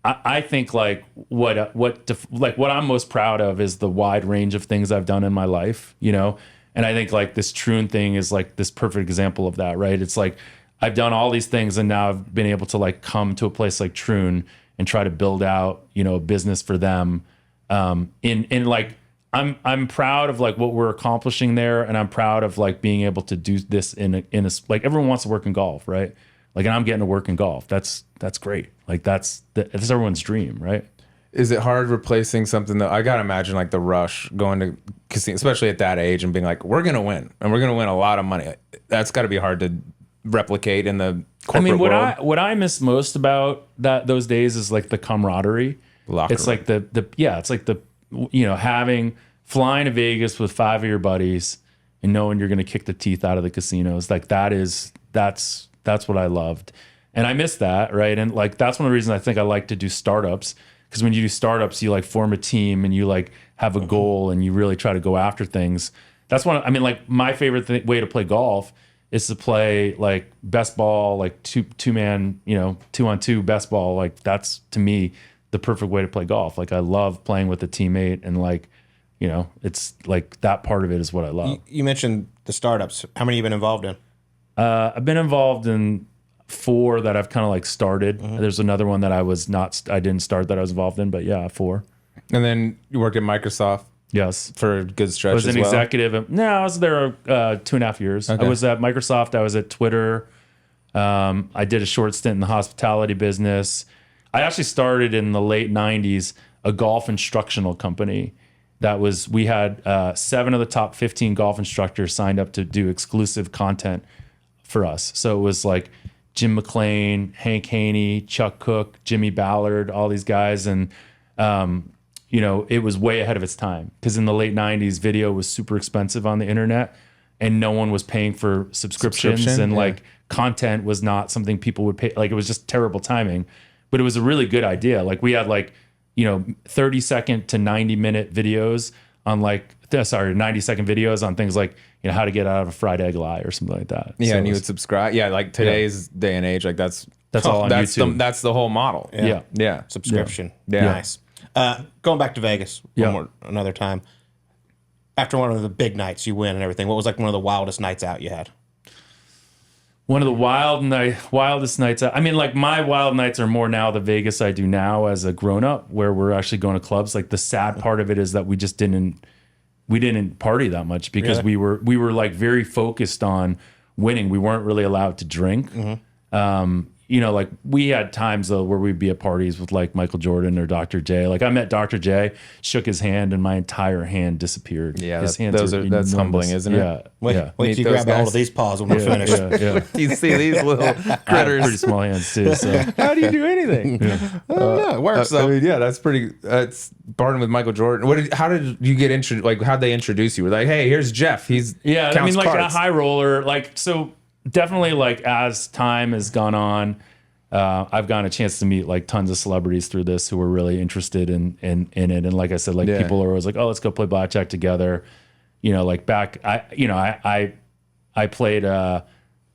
I think like what I'm most proud of is the wide range of things I've done in my life, you know? And I think like this Troon thing is like this perfect example of that, right? It's like, I've done all these things and now I've been able to like come to a place like Troon and try to build out, you know, a business for them. In like, I'm proud of like what we're accomplishing there, and I'm proud of like being able to do this in a like everyone wants to work in golf, right? Like, and I'm getting to work in golf. That's great. Like that's everyone's dream, right? Is it hard replacing something that I gotta imagine like the rush going to casino, especially at that age, and being like, we're gonna win and we're gonna win a lot of money. That's got to be hard to replicate in the corporate world. What I miss most about those days is like the camaraderie. It's like it's like the flying to Vegas with 5 of your buddies and knowing you're gonna kick the teeth out of the casinos. Like that's what I loved, and I miss that, right? And like that's one of the reasons I think I like to do startups. Because when you do startups, you like form a team and you like have a goal and you really try to go after things. That's one. I mean, like my favorite way to play golf is to play like best ball, like two man, 2-on-2 best ball. Like that's to me the perfect way to play golf. Like I love playing with a teammate and like, it's like that part of it is what I love. You mentioned the startups. How many have you been involved in? I've been involved in 4 that I've kind of like started. There's another one that I didn't start that I was involved in, but yeah, 4. And then you worked at Microsoft. Yes. For a good stretch. I was as an well. executive. No, I was there 2.5 years. Okay. I was at Microsoft. I was at Twitter. I did a short stint in the hospitality business. I actually started in the late 90s a golf instructional company. We had 7 of the top 15 golf instructors signed up to do exclusive content for us. So it was like Jim McClain, Hank Haney, Chuck Cook, Jimmy Ballard, all these guys. And, it was way ahead of its time because in the late 90s, video was super expensive on the internet and no one was paying for subscriptions and like content was not something people would pay. Like it was just terrible timing, but it was a really good idea. Like we had 30-second to 90-minute videos on 90-second videos on things like, how to get out of a fried egg lie or something like that. Yeah, so and you would subscribe. Yeah, like today's day and age, like that's all on YouTube. That's the whole model. Yeah. Subscription. Yeah. Nice. Going back to Vegas another time. After one of the big nights you win and everything, what was like one of the wildest nights out you had? One of the wildest nights. I mean, like my wild nights are more now the Vegas I do now as a grown up, where we're actually going to clubs. Like the sad part of it is that we just didn't party that much because we were like very focused on winning. We weren't really allowed to drink. Like we had times though where we'd be at parties with like Michael Jordan or Dr. J. Like I met Dr. J, shook his hand, and my entire hand disappeared. Yeah, his that's humbling, isn't it? Yeah. Wait till you grab a hold of these paws when we're finished. You see these little I have critters. pretty small hands too. So How do you do anything? It works though. I mean, yeah, that's pretty. That's parting with Michael Jordan. How did you get introduced? Like, how'd they introduce you? We're like, hey, here's Jeff. He's I mean, like cards. a high roller. Like so, definitely like as time has gone on, I've gotten a chance to meet like tons of celebrities through this who were really interested in it. And like I said, like people are always like, oh, let's go play blackjack together. Like back, I played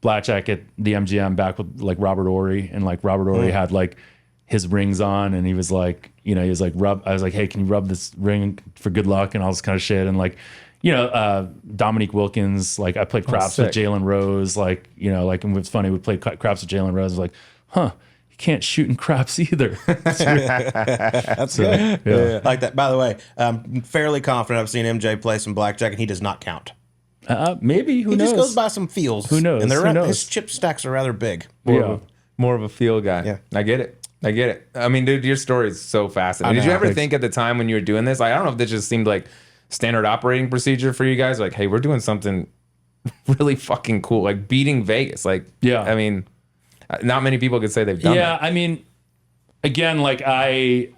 blackjack at the MGM back with like Robert Ory, and like Robert Ory had like his rings on, and he was like, rub. I was like, hey, can you rub this ring for good luck and all this kind of shit, and like. Dominique Wilkins, like I played craps with Jalen Rose, like, and it's funny, we played craps with Jalen Rose, like, you can't shoot in craps either. That's good. Yeah. Like that. By the way, I'm fairly confident I've seen MJ play some blackjack and he does not count. Maybe, who He knows? just goes by some feels. Who knows? And Who knows? his chip stacks are rather big. More of a feel guy. Yeah. I get it. I mean, dude, your story is so fascinating. Did you ever think at the time when you were doing this, I don't know if this just seemed like standard operating procedure for you guys, like, hey, we're doing something really fucking cool, like beating Vegas. Like, I mean, not many people could say they've done that. I mean, again, like I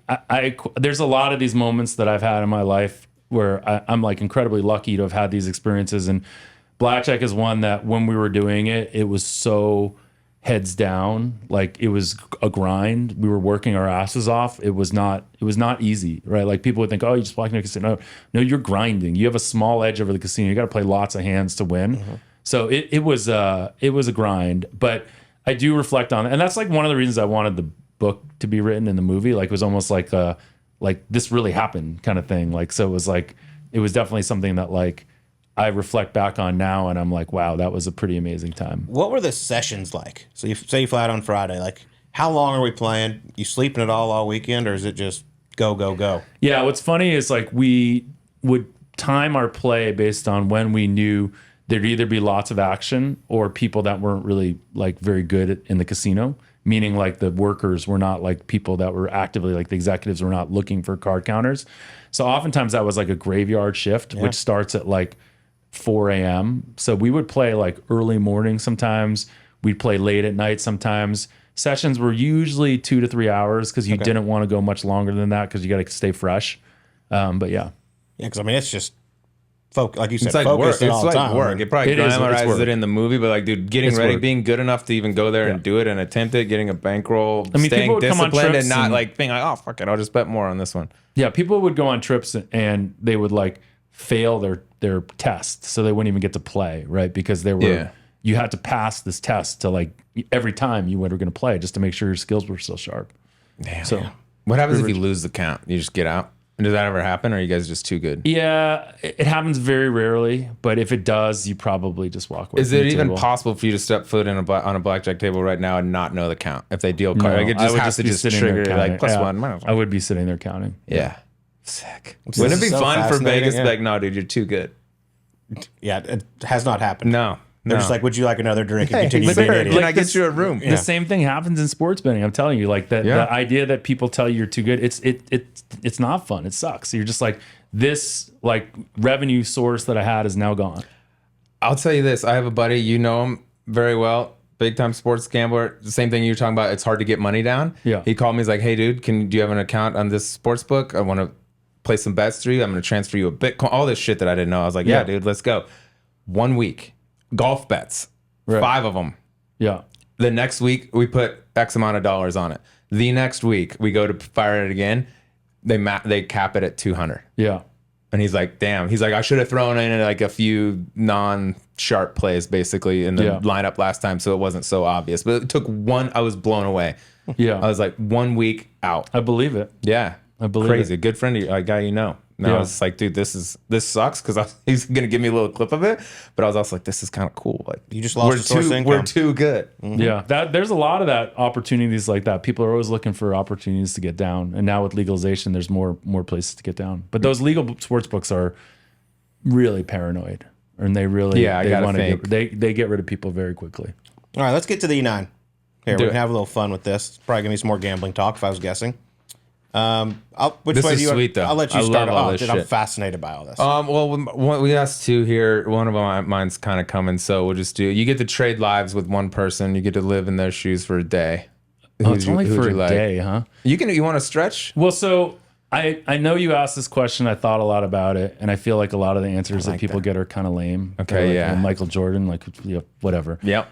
there's a lot of these moments that I've had in my life where I'm like incredibly lucky to have had these experiences, and blackjack is one that when we were doing it, it was so heads down. Like it was a grind. We were working our asses off. It was not easy, right? Like people would think, oh, you just walk into a casino. No, you're grinding. You have a small edge over the casino. You got to play lots of hands to win. So it was a grind, but I do reflect on it. And that's like one of the reasons I wanted the book to be written in the movie. Like it was almost like this really happened kind of thing. Like, so it was like, it was definitely something that like I reflect back on now and I'm like, wow, that was a pretty amazing time. What were the sessions like? So you say you fly out on Friday, like how long are we playing? You sleeping it all weekend, or is it just go, go, go? Yeah, what's funny is like we would time our play based on when we knew there'd either be lots of action or people that weren't really like very good in the casino, meaning like the workers were not like people that were actively, like the executives were not looking for card counters. So oftentimes that was like a graveyard shift, which starts at like 4 a.m. So we would play like early morning sometimes. We'd play late at night sometimes. Sessions were usually 2 to 3 hours because you didn't want to go much longer than that because you got to stay fresh. But yeah. Yeah, because I mean, it's just like you said, It's like focused work. all It's the like time. work. It probably It is, it's glamorizes work. it in the movie, but like, dude, getting It's ready, work. being good enough to even go there and do it and attempt it, getting a bankroll, I mean, people staying would come on disciplined trips and not and- like being like, oh, fuck it, I'll just bet more on this one. Yeah, people would go on trips and they would like fail their test, so they wouldn't even get to play, right? Because they were you had to pass this test to like every time you were going to play just to make sure your skills were still sharp. Damn. So What happens if you lose the count? You just get out? Does that ever happen, or are you guys just too good? yeah, it happens very rarely, but if it does, you probably just walk away. Is from it the even table. possible for you to step foot in on a blackjack table right now and not know the count if they deal card? No, Like it I just would has to be just sitting there trigger counting. like plus Yeah, one. minus one. I would be sitting there counting. Yeah, sick. This Wouldn't it is be so fun for fascinating, Vegas to yeah. be like, no, dude, you're too good? Yeah, it has not happened. No, They're just like, would you like another drink and continue being an Can idiot? I get you a room? The same thing happens in sports betting. I'm telling you, like that Yeah. the idea that people tell you you're too good, it's not fun. It sucks. So you're just like, this like revenue source that I had is now gone. I'll tell you this. I have a buddy, you know him very well, big time sports gambler. The same thing you're talking about. It's hard to get money down. Yeah. He called me. He's like, hey, dude, do you have an account on this sports book? I want to play some bets through you. I'm going to transfer you a Bitcoin. All this shit that I didn't know. I was like, yeah, Yeah. dude, let's go. 1 week, golf bets, Right. 5 of them. Yeah. The next week, we put X amount of dollars on it. The next week, we go to fire it again. They cap it at 200. Yeah. And he's like, damn. He's like, I should have thrown in like a few non-sharp plays basically in the Yeah. lineup last time, so it wasn't so obvious. But it took one. I was blown away. Yeah. I was like 1 week out. I believe it. Yeah, I believe crazy. Good friend, of you, a guy you know. And I Yeah. was like, dude, this sucks because he's gonna give me a little clip of it. But I was also like, this is kind of cool. Like You just lost the source of income. we're too good. Yeah, there's a lot of that opportunities like that. People are always looking for opportunities to get down, and now with legalization, there's more places to get down. But those legal sports books are really paranoid, and they really Yeah, I they gotta wanna think. they get rid of people very quickly. All right, let's get to the E9. Here, Do we it. can have a little fun with this. It's probably gonna be some more gambling talk if I was guessing. Which This way is do you? sweet, though. I'll let you I start. love all Oh, this dude, I'm shit. fascinated by all this. Well, we asked two here. One of mine's kind of coming, so we'll just do. You get to trade lives with one person. You get to live in their shoes for a day. Oh, it's only for a day, huh? You want to stretch? Well, so I know you asked this question. I thought a lot about it, and I feel like a lot of the answers that people get are kind of lame. Okay, They're like, yeah. Michael Jordan, like whatever. Yep.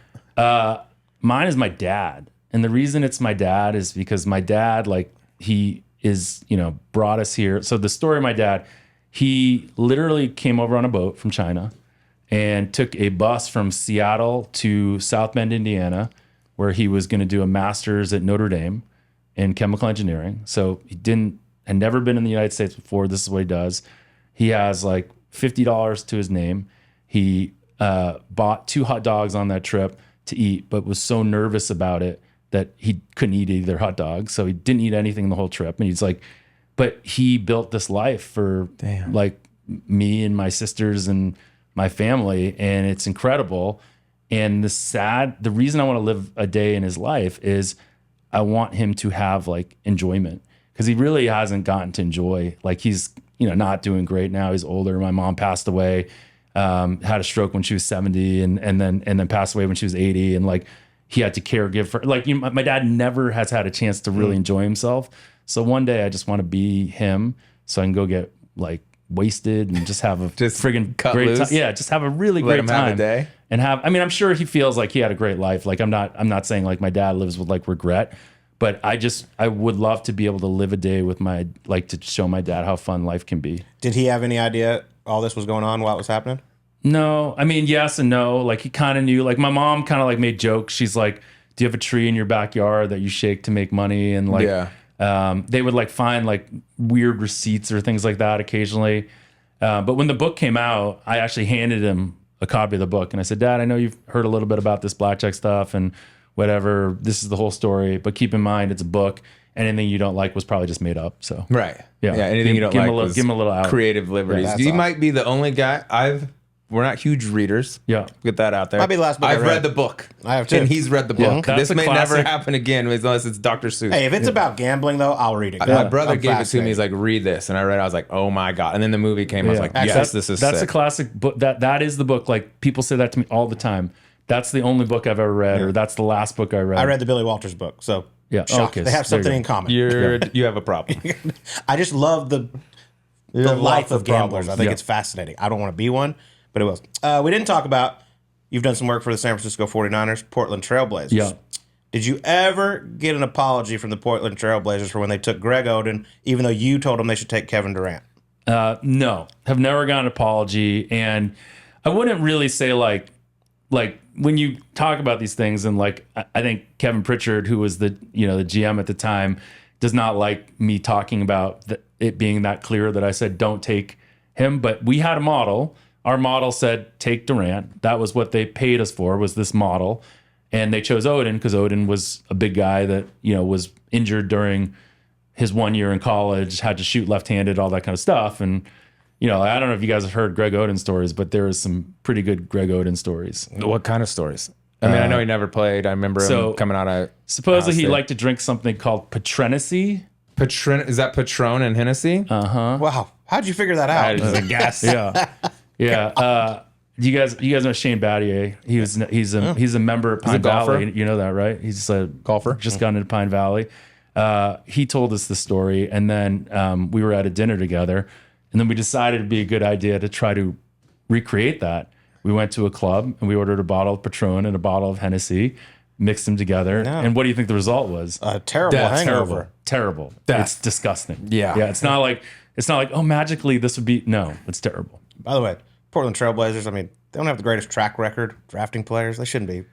Mine is my dad. And the reason it's my dad is because my dad, like, he is, brought us here. So the story of my dad, he literally came over on a boat from China and took a bus from Seattle to South Bend, Indiana, where he was going to do a master's at Notre Dame in chemical engineering. So he had never been in the United States before. This is what he does. He has like $50 to his name. He bought 2 hot dogs on that trip to eat, but was so nervous about it that he couldn't eat either hot dogs. So he didn't eat anything the whole trip. And he's like, but he built this life for like me and my sisters and my family. And it's incredible. And the reason I want to live a day in his life is I want him to have like enjoyment, because he really hasn't gotten to enjoy. Like he's, not doing great now. He's older. My mom passed away, had a stroke when she was 70 and then passed away when she was 80. And like, he had to caregive for, like, my dad never has had a chance to really enjoy himself. So one day I just want to be him so I can go get like wasted and just have a Just friggin' cut great loose? time. Yeah, just have a really Let great him time. have a day? And I'm sure he feels like he had a great life. Like I'm not saying like my dad lives with like regret, but I would love to be able to live a day with to show my dad how fun life can be. Did he have any idea all this was going on while it was happening? No, I mean, yes and no. Like he kind of knew. Like my mom kind of like made jokes. She's like, "Do you have a tree in your backyard that you shake to make money?" And like, they would like find like weird receipts or things like that occasionally. But when the book came out, I actually handed him a copy of the book, and I said, "Dad, I know you've heard a little bit about this blackjack stuff and whatever. This is the whole story, but keep in mind it's a book. Anything you don't like was probably just made up." So Right. Yeah. Anything you don't Give him like a little- was give him a little out. creative liberties. that's You awesome. might be the only guy we're not huge readers. Yeah. Get that out there. Might be the last book I I've read. read the book. I have too. And he's read the book. That's This a may never classic. happen again unless it's Dr. Seuss. Hey, if it's about gambling though, I'll read it. My brother I'm gave it to me. fascinated. He's like, read this. And I read it. I was like, oh my God. And then the movie came. I was Yeah. like, Actually, yes, this is That's sick. a classic book. That is the book. Like people say that to me all the time. That's the only book I've ever read, or that's the last book I read. I read the Billy Walters book, so Yeah. shocked. Okay, They have so there you something go. in common. You have a problem. I just love the life lots of of gamblers. problems. I think Yeah. it's fascinating. I don't want to be one, but it was. We didn't talk about, you've done some work for the San Francisco 49ers, Portland Trailblazers. Yeah. Did you ever get an apology from the Portland Trailblazers for when they took Greg Oden, even though you told them they should take Kevin Durant? No, have never gotten an apology, and I wouldn't really say like when you talk about these things, and like I think Kevin Pritchard, who was the GM at the time, does not like me talking about it being that clear that I said don't take him. But we had a model. Our model said take Durant. That was what they paid us for, was this model, and they chose Oden because Oden was a big guy that was injured during his 1 year in college, had to shoot left-handed, all that kind of stuff. And, I don't know if you guys have heard Greg Oden stories, but there is some pretty good Greg Oden stories. What kind of stories? I mean, I know he never played. I remember him coming out of Supposedly he State. liked to drink something called Patrenacy. Patron. Is that Patron and Hennessy? Wow. How'd you figure that out? I guess. Yeah. Yeah. You guys know Shane Battier. He's a member of Pine golfer? Valley. You know that, right? He's a Golfer? Just got into Pine Valley. He told us the story, and then we were at a dinner together, and then we decided it'd be a good idea to try to recreate that. We went to a club and we ordered a bottle of Patron and a bottle of Hennessy, mixed them together. And what do you think the result was? A terrible That's hangover. Terrible. Death. It's disgusting. Yeah. Yeah. It's not like oh, magically this would be. No, it's terrible. By the way, Portland Trailblazers, I mean, they don't have the greatest track record drafting players. They shouldn't be.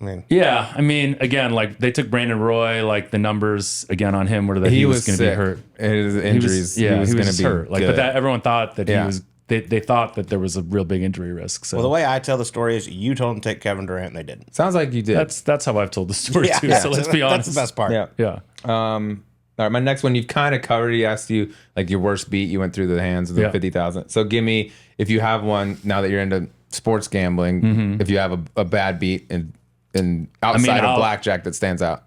I mean, Yeah, I mean, again, like they took Brandon Roy. Like the numbers again on him were that he was going to be sick. hurt. His injuries. He was going just to be hurt. Like, good. but that everyone thought that Yeah. he was. They thought that there was a real big injury risk. So well, the way I tell the story is you told them to take Kevin Durant and they didn't. Sounds like you did. that's how I've told the story too. So let's be honest. That's the best part. yeah. Yeah. All right, my next one, you've kind of covered. He asked you like your worst beat. You went through the hands of the Yeah. 50,000. So give me, if you have one now that you're into sports gambling, if you have a bad beat and outside of I'll- blackjack that stands out.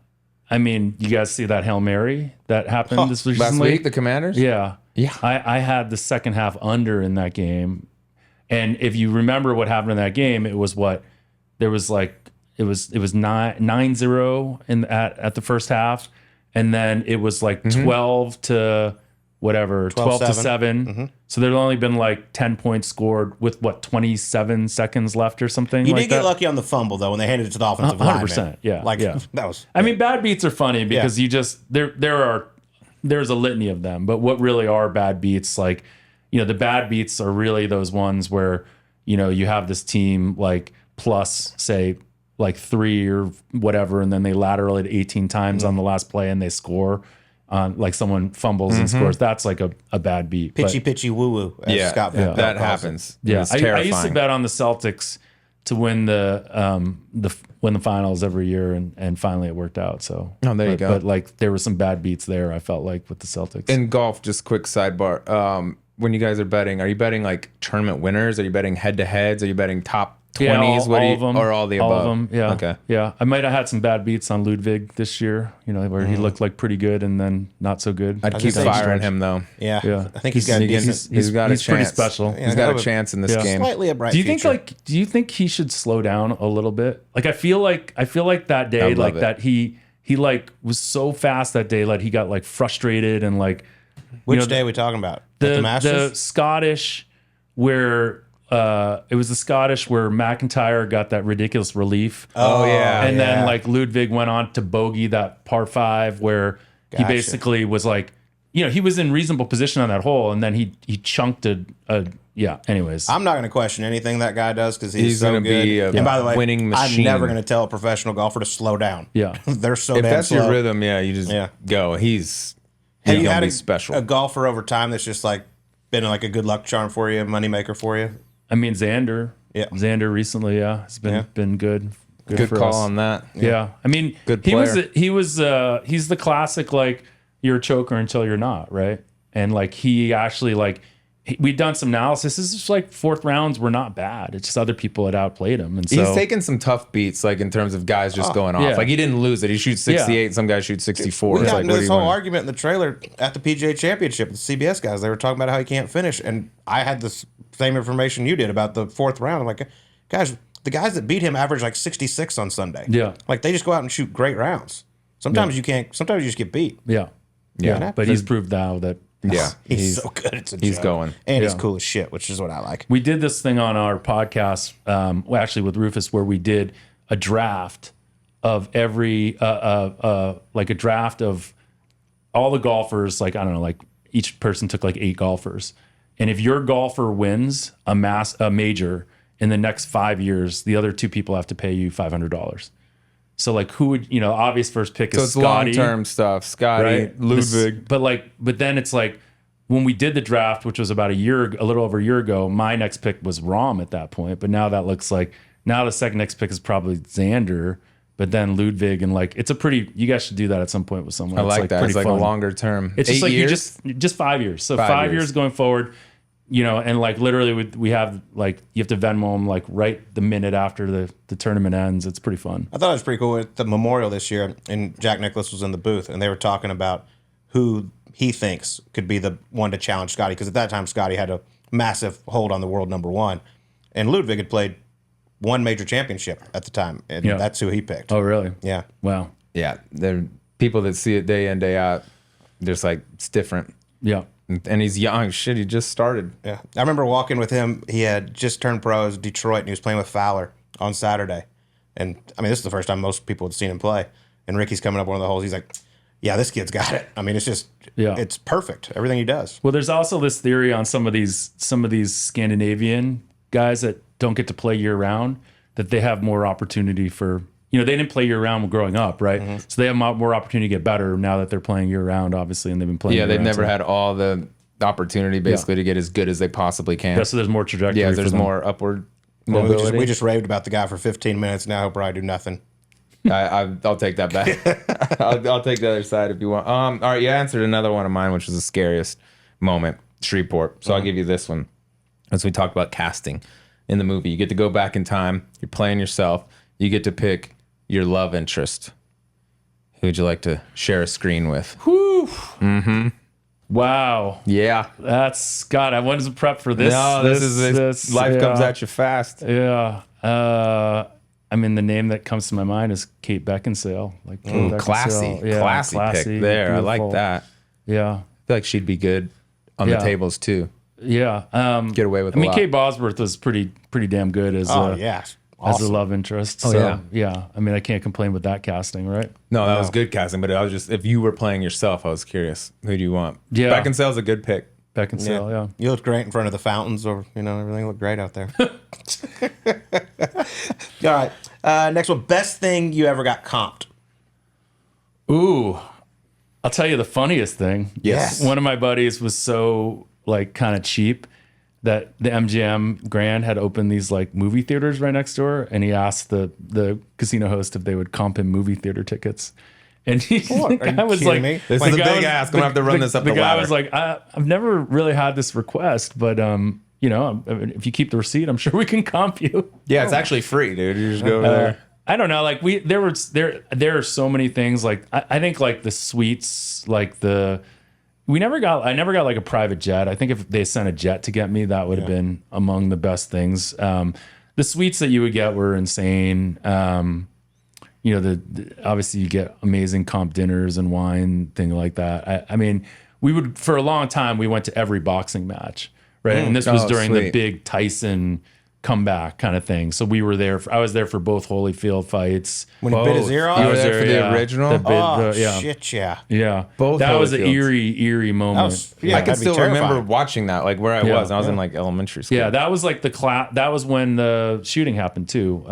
I mean, you guys see that Hail Mary that happened this Last recently? week, the Commanders. Yeah. Yeah. I had the second half under in that game. And if you remember what happened in that game, it was what there was like it was 9-0 in at the first half, and then it was like 12 to whatever, 12 to 7. So there'd only been like 10 points scored with what 27 seconds left or something. You like did get that. lucky on the fumble though when they handed it to the offensive lineman. 100%, yeah, Like yeah. that was. I mean, bad beats are funny because you just there's a litany of them. But what really are bad beats? Like, the bad beats are really those ones where you have this team like plus say like 3 or whatever, and then they lateral it 18 times on the last play and they score. Like someone fumbles and scores. That's like a bad beat. But- Pitchy woo woo. Yeah, Scott Van Pelt that calls it. happens. yeah, It's I terrifying. used to bet on the Celtics to win win the finals every year, and finally it worked out. So there you go. But like there were some bad beats there. I felt like with the Celtics. In golf, just quick sidebar. When you guys are betting like tournament winners? Are you betting head to heads? Are you betting top 20s? Yeah, all of them, or all the above? All of them. Yeah. Okay. Yeah, I might have had some bad beats on Ludwig this year. Where he looked like pretty good and then not so good. I'd keep gonna say firing him though. Yeah. Yeah. I think he's got a decent. He's got a he's pretty chance. special. He's got a chance in this Yeah. game. Slightly a bright Do you future. do you think he should slow down a little bit? Like I feel like that day, love like it. that he like was so fast that day, like he got like frustrated and like Which day are we talking about? At the the Masters? Scottish where it was the Scottish where McIntyre got that ridiculous relief. Oh yeah. And yeah. then like Ludwig went on to bogey that par 5 where he Gotcha. basically was like, he was in reasonable position on that hole, and then he chunked a anyways. I'm not going to question anything that guy does because he's so gonna good. be a And by the way, winning I'm machine. never going to tell a professional golfer to slow down. Yeah. They're so If damn that's slow. your rhythm, you just Yeah. go. He's Have you gonna had be a, special. a golfer over time that's just like been like a good luck charm for you, a moneymaker for you? I mean Xander. Yeah. Xander recently, it's been good. Good for call us. on that. Yeah. I mean, Good he's the classic like you're a choker until you're not, right? And like he actually like we'd done some analysis. This is like fourth rounds were not bad. It's just other people had outplayed him, and so He's taken some tough beats, like in terms of guys just going off. yeah. Like he didn't lose it. He shoots 68, some guys shoot 64. We It's got like, into what do this you whole want? argument in the trailer at the PGA Championship with the CBS guys. They were talking about how he can't finish, and I had the same information you did about the fourth round. I'm like, guys, the guys that beat him average like 66 on Sunday. Yeah. Like they just go out and shoot great rounds. Sometimes you can't. Sometimes you just get beat. yeah, Yeah. but he's proved now that Yeah. He's so good. It's a He's joke. going. and he's Yeah. cool as shit, which is what I like. we did this thing on our podcast, well, actually with Rufus, where we did a draft of every, like a draft of all the golfers. Like, I don't know, like each person took like 8 golfers. And if your golfer wins a major in the next 5 years, the other 2 people have to pay you $500. So like who would, obvious first pick So is it's Scotty. long-term stuff. Scotty, Right? Ludwig. But then it's like when we did the draft, which was about a little over a year ago, my next pick was Rahm at that point. But now that looks like now the second next pick is probably Xander, but then Ludwig, and like it's a pretty. You guys should do that at some point with someone. I like that. pretty It's like fun. a longer term. It's 8 just like years? you just 5 years. So 5 5 years. years going forward. And like literally we have like you have to Venmo them like right the minute after the tournament ends. It's pretty fun. I thought it was pretty cool with the Memorial this year, and Jack Nicklaus was in the booth, and they were talking about who he thinks could be the one to challenge Scotty, because at that time Scotty had a massive hold on the world #1, and Ludwig had played one major championship at the time, and Yeah. that's who he picked. Oh really? Yeah. Wow. Yeah. They're people that see it day in, day out. Just like, it's different. Yeah. And he's young. Shit, he just started. Yeah. I remember walking with him. He had just turned pro as Detroit, and he was playing with Fowler on Saturday. And I mean, this is the first time most people had seen him play. And Ricky's coming up one of the holes. He's like, yeah, this kid's got it. I mean, it's just, it's perfect. Everything he does. Well, there's also this theory on some of these Scandinavian guys that don't get to play year round, that they have more opportunity for, they didn't play year round growing up, right? Mm-hmm. So they have more opportunity to get better now that they're playing year round, obviously, and they've been playing. Yeah, they've year-round, never so- had all the opportunity basically to get as good as they possibly can. Yeah, so there's more trajectory. Yeah, for there's them. more upward And mobility. we just raved about the guy for 15 minutes. Now he'll probably do nothing. I'll take that back. I'll take the other side if you want. All right, you answered another one of mine, which was the scariest moment, Shreveport. So I'll give you this one. As we talked about casting in the movie, you get to go back in time. You're playing yourself. You get to pick your love interest. Who would you like to share a screen with? Wow, Yeah. that's God. I wanted to prep for this. No, this life comes at you fast. Yeah. I mean, the name that comes to my mind is Kate Beckinsale. Like Kate Beckinsale. Classy. Yeah, classy pick there. I like beautiful. that. Yeah. I feel like she'd be good on the Yeah. tables too. Yeah. Get away with I mean, a lot. Kate Bosworth was pretty damn good as Yeah. as Awesome. a love interest. Oh, So yeah. yeah. I mean, I can't complain with that casting, right? No, that was good casting, but I was just, if you were playing yourself, I was curious. Who do you want? Yeah. Beckinsale's a good pick. Beckinsale, yeah. You looked great in front of the fountains, or everything looked great out there. All right. Next one. Best thing you ever got comped. Ooh. I'll tell you the funniest thing. Yes. One of my buddies was so like kind of cheap that the MGM Grand had opened these like movie theaters right next door, and he asked the casino host if they would comp him movie theater tickets. And the Are guy you was kidding like, me? This the is a guy big was- ask. I'm gonna have to run this up the guy ladder. was like, I've never really had this request, but if you keep the receipt, I'm sure we can comp you. Yeah, it's actually free, dude. You just go over there. I don't know. Like there are so many things. Like I think like the suites, like I never got like a private jet. I think if they sent a jet to get me, that would have been among the best things. The suites that you would get were insane. Obviously you get amazing comp dinners and wine, thing like that. I mean, we would, for a long time, we went to every boxing match, right? And this was Oh, during the sweet. big Tyson comeback kind of thing. So we were there. I was there for both Holyfield fights. When he bit his ear off? You I were was there for the original? The big, Oh, yeah. shit, yeah. Yeah. Both that was an Holyfields. eerie moment. That was, yeah, I can that'd be still remember terrifying. watching that, like where I Yeah. was. I was in like elementary school. Yeah, that was like that was when the shooting happened too.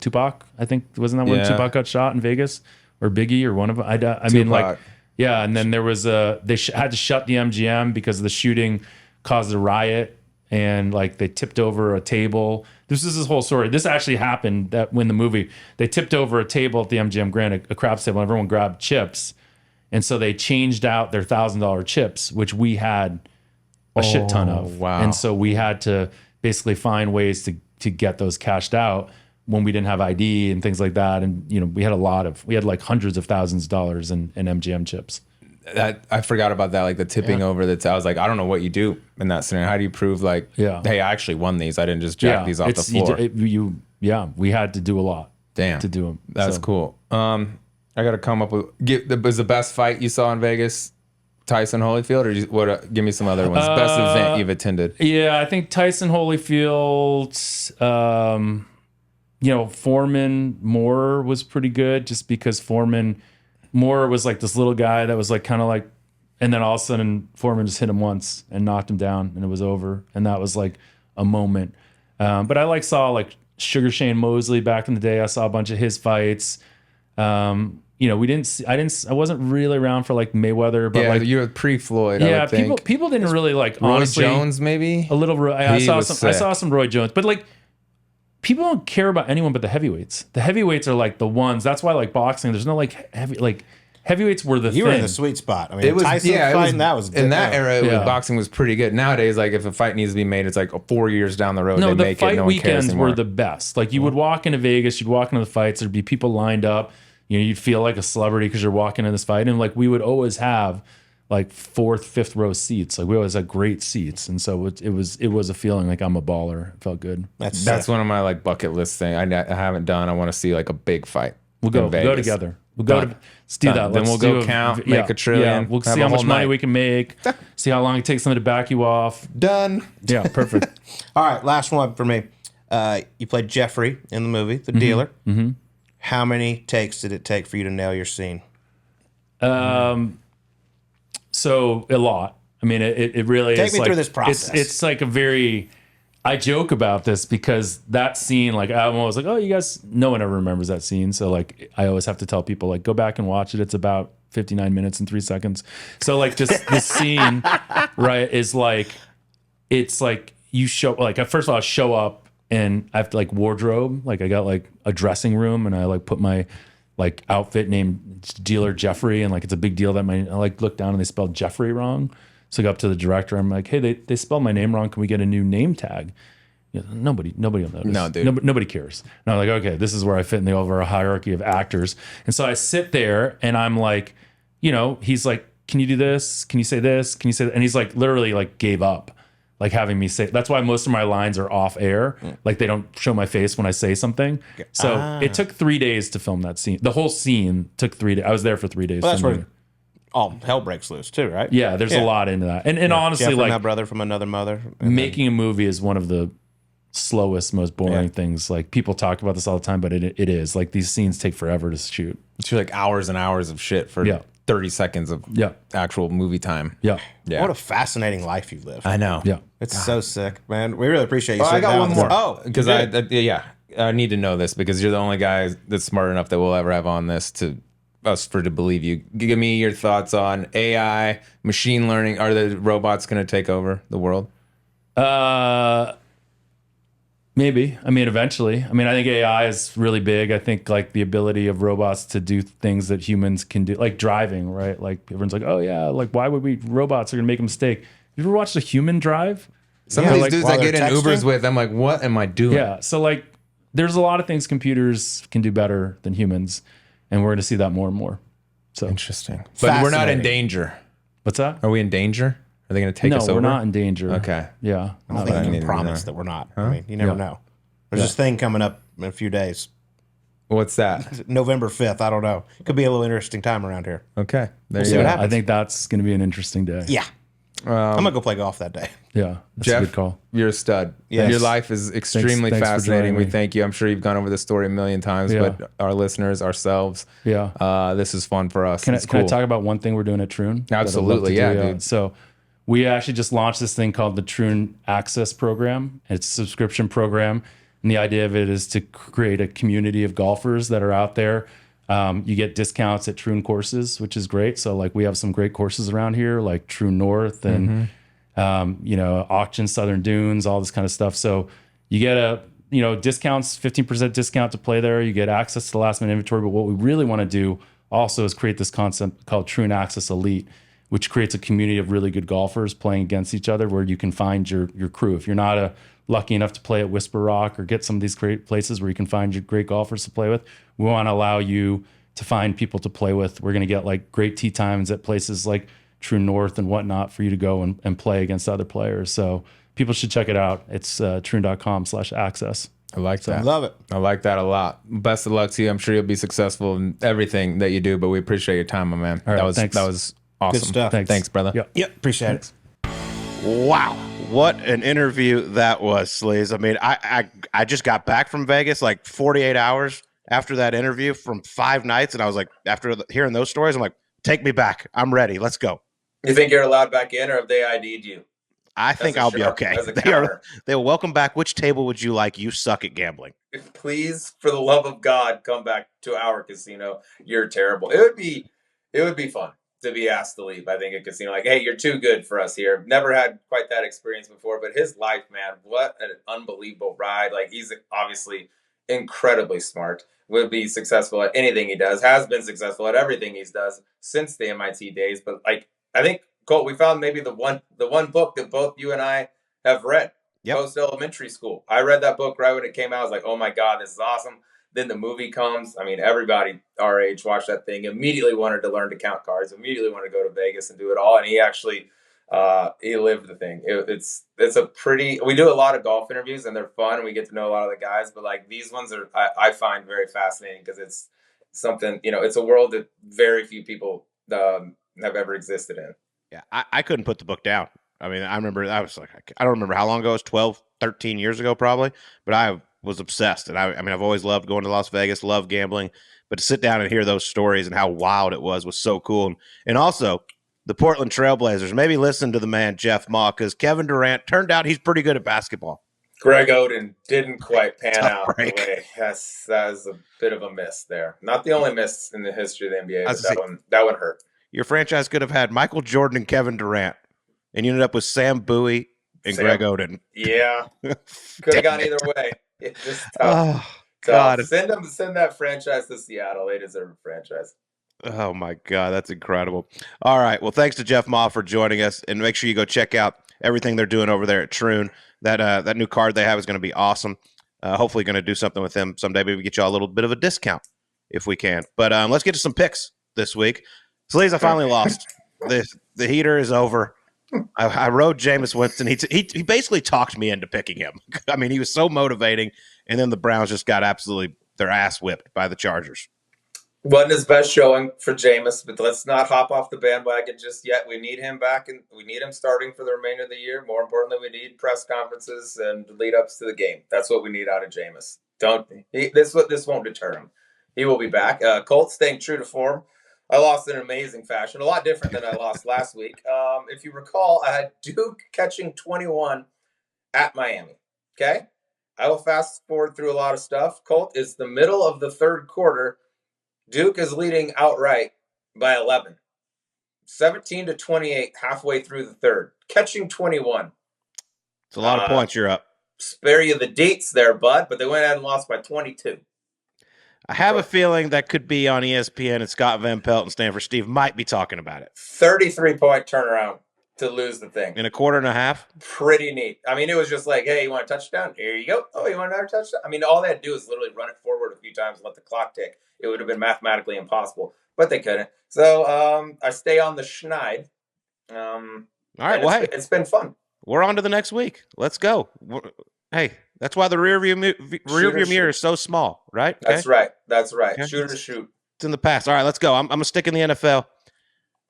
Tupac, I think, wasn't that when Yeah. Tupac got shot in Vegas, or Biggie, or one of them? I mean, like, Tupac. yeah. And then there was they had to shut the MGM because the shooting caused a riot, and like they tipped over a table. This is this whole story. This actually happened that when the movie, they tipped over a table at the MGM Grand, a craps table, and everyone grabbed chips, and so they changed out their $1,000 chips, which we had a shit ton of. Wow. And so we had to basically find ways to get those cashed out when we didn't have ID and things like that. And, you know, we had like hundreds of thousands of dollars in MGM chips. I forgot about that, like the tipping over that. I was like, I don't know what you do in that scenario. How do you prove like, hey, I actually won these. I didn't just jack these off the floor. We had to do a lot. Damn. To do them. That's cool. I got to come up with, was the best fight you saw in Vegas Tyson Holyfield, or what? Give me some other ones. Best event you've attended. Yeah, I think Tyson Holyfield, you know, Foreman Moore was pretty good, just because Moore was like this little guy that was like kind of like, and then all of a sudden Foreman just hit him once and knocked him down, and it was over. And that was like a moment. But I saw like Sugar Shane Mosley back in the day. I saw a bunch of his fights. You know, I wasn't really around for like Mayweather, but like you were pre-Floyd. Yeah, I would think. people didn't really like, Roy honestly, Jones maybe a little. I saw some Roy Jones, but like people don't care about anyone but the heavyweights. The heavyweights are like the ones. That's why like boxing, there's no like heavyweights were the You thing. were in the sweet spot. I mean, It was Tyson fighting, that was in that era. Yeah. Boxing was pretty good. Nowadays, like if a fight needs to be made, it's like 4 years down the road. No, they the make fight it. No one cares weekends anymore. were the best. Like you would walk into Vegas, you'd walk into the fights, there'd be people lined up. You know, you'd feel like a celebrity because you're walking in this fight, and like we would always have like 4th, 5th row seats. Like we always had great seats, and so it was a feeling like I'm a baller. It felt good. That's one of my like bucket list thing. I haven't done. I want to see like a big fight. We'll go Vegas. together. We'll go Done. to let's do that. Then Let's we'll go do count, make $1 trillion. Yeah, we'll have see a how much whole money night. we can make. See how long it takes them to back you off. Done. Yeah, perfect. All right, last one for me. You played Jeffrey in the movie, the dealer. Mm-hmm. How many takes did it take for you to nail your scene? So a lot. I mean, it really Take is. me like, through this process. It's like a very. I joke about this because that scene, like I'm always like, oh, you guys, no one ever remembers that scene. So like, I always have to tell people like, go back and watch it. It's about 59 minutes and 3 seconds. So like this scene, right, is like, it's like you show, like first of all, I show up and I have to like wardrobe. Like I got like a dressing room and I like put my like outfit named Dealer Jeffrey. And like, it's a big deal that I like look down and they spelled Jeffrey wrong. So I go up to the director. I'm like, hey, they spelled my name wrong. Can we get a new name tag? You know, nobody will notice. No, dude. Nobody cares. And I'm like, okay, this is where I fit in the overall hierarchy of actors. And so I sit there and I'm like, you know, he's like, can you do this? Can you say this? Can you say that? And he's like, literally like gave up, like having me say. That's why most of my lines are off air. Like they don't show my face when I say something. So it took 3 days to film that scene. The whole scene took 3 days. I was there for 3 days. Well, that's filming where all hell breaks loose too, right? Yeah, there's a lot into that. And honestly, Jeffrey, like my brother from another mother. And making a movie is one of the slowest, most boring things. Like people talk about this all the time, but it is. Like these scenes take forever to shoot. It's like hours and hours of shit for 30 seconds of actual movie time. Yeah. Yeah. what a fascinating life you've lived. I know. Yeah. It's so sick, man. We really appreciate you. I sitting got down one with more. us. Oh, because I need to know this because you're the only guy that's smart enough that we'll ever have on this to believe you. Give me your thoughts on AI, machine learning. Are the robots going to take over the world? Maybe. I mean, eventually. I mean, I think AI is really big. I think like the ability of robots to do things that humans can do, like driving, right? Like everyone's like, oh yeah, like why would robots are going to make a mistake. You ever watched a human drive? Some of these like, dudes while I get in they're Ubers texting? with, I'm like, what am I doing? Yeah. So like there's a lot of things computers can do better than humans. And we're going to see that more and more. So Interesting. But we're not in Fascinating. danger. what's that? Are we in danger? Are they going to take us No, over? we're not in danger. Okay. Yeah. I don't I think you need can to promise know. that we're not. I mean, you never Yeah. know. There's this thing coming up in a few days. What's that? November 5th. I don't know. Could be a little interesting time around here. Okay. There see you what go. happens. I think that's going to be an interesting day. Yeah. I'm going to go play golf that day. Yeah. That's Jeff, a good call. you're a stud. Yes. Your life is extremely thanks for fascinating. joining We me. thank you. I'm sure you've gone over this story a million times, Yeah. but our listeners, ourselves, Yeah. this is fun for us. Can It's I cool. talk about one thing we're doing at Troon? that I'd love Absolutely, to do? yeah, dude. So we actually just launched this thing called the Troon Access Program. It's a subscription program. And the idea of it is to create a community of golfers that are out there. You get discounts at Troon courses, which is great. So like we have some great courses around here, like Troon North and Auction Southern Dunes, all this kind of stuff. So you get discounts, 15% discount to play there. You get access to the last minute inventory. But what we really want to do also is create this concept called Troon Access Elite, which creates a community of really good golfers playing against each other where you can find your crew. If you're not lucky enough to play at Whisper Rock or get some of these great places where you can find your great golfers to play with, we want to allow you to find people to play with. We're going to get like great tee times at places like True North and whatnot for you to go and play against other players. So people should check it out. It's troon.com/access. I like that. Love it. I like that a lot. Best of luck to you. I'm sure you'll be successful in everything that you do, but we appreciate your time, my man. All right, that was awesome. Good stuff. Thanks brother. Yep. Yep. Appreciate it. Wow, what an interview that was, Sleaze. I mean, I just got back from Vegas like 48 hours after that interview from 5 nights, and I was like, after hearing those stories, I'm like, take me back. I'm ready. Let's go. You think you're allowed back in, or have they ID'd you? I think I'll be okay. They'll welcome back. Which table would you like? You suck at gambling. Please, for the love of God, come back to our casino. You're terrible. It would be fun to be asked to leave. I think a casino like, hey, you're too good for us here. Never had quite that experience before, but his life, man, what an unbelievable ride. Like, he's obviously incredibly smart. Will be successful at anything he does. Has been successful at everything he's does since the MIT days. But like, I think, Colt, we found maybe the one book that both you and I have read. Post elementary school. I read that book right when it came out. I was like, oh my God, this is awesome. Then the movie comes. I mean, everybody our age watched that thing, immediately wanted to learn to count cards, immediately wanted to go to Vegas and do it all. And he actually, he lived the thing. It's a pretty, we do a lot of golf interviews and they're fun and we get to know a lot of the guys, but like these ones are, I find very fascinating because it's something, it's a world that very few people have ever existed in. Yeah, I couldn't put the book down. I mean, I remember, I was like, I don't remember how long ago. It was 12, 13 years ago probably, but I was obsessed. And I mean, I've always loved going to Las Vegas, loved gambling, but to sit down and hear those stories and how wild it was so cool. And also the Portland Trailblazers, maybe listen to the man, Jeff Ma, because Kevin Durant turned out he's pretty good at basketball. Greg Oden didn't quite pan Tough out break. the way. Yes, that was a bit of a miss there. Not the only miss in the history of the NBA, but that one hurt. Your franchise could have had Michael Jordan and Kevin Durant, and you ended up with Sam Bowie and Greg Oden. Yeah. Could have gone either way. It's just tough. Oh, God. Send that franchise to Seattle. They deserve a franchise. Oh, my God. That's incredible. All right. Well, thanks to Jeff Ma for joining us, and make sure you go check out everything they're doing over there at Troon. That new card they have is going to be awesome. Hopefully going to do something with them someday. Maybe get you all a little bit of a discount if we can. But let's get to some picks this week. Sleaze, I finally lost. The heater is over. I rode Jameis Winston. He basically talked me into picking him. I mean, he was so motivating, and then the Browns just got absolutely their ass whipped by the Chargers. Wasn't his best showing for Jameis, but let's not hop off the bandwagon just yet. We need him back, and we need him starting for the remainder of the year. More importantly, we need press conferences and lead-ups to the game. That's what we need out of Jameis. This won't deter him. He will be back. Colt staying true to form. I lost in an amazing fashion, a lot different than I lost last week. If you recall, I had Duke catching 21 at Miami. Okay? I will fast forward through a lot of stuff. Colt is the middle of the third quarter. Duke is leading outright by 11. 17-28 halfway through the third. Catching 21. It's a lot of points you're up. Spare you the dates there, bud, but they went ahead and lost by 22. I have a feeling that could be on ESPN, and Scott Van Pelt and Stanford Steve might be talking about it. 33-point turnaround to lose the thing. In a quarter and a half? Pretty neat. I mean, it was just like, hey, you want a touchdown? Here you go. Oh, you want another touchdown? I mean, all they had to do is literally run it forward a few times and let the clock tick. It would have been mathematically impossible, but they couldn't. So I stay on the schneid. All right, well, hey. It's been fun. We're on to the next week. Let's go. Hey, that's why the rear view mirror is so small, right? Okay? That's right. Okay. Shoot or shoot. It's in the past. All right, let's go. I'm going to stick in the NFL.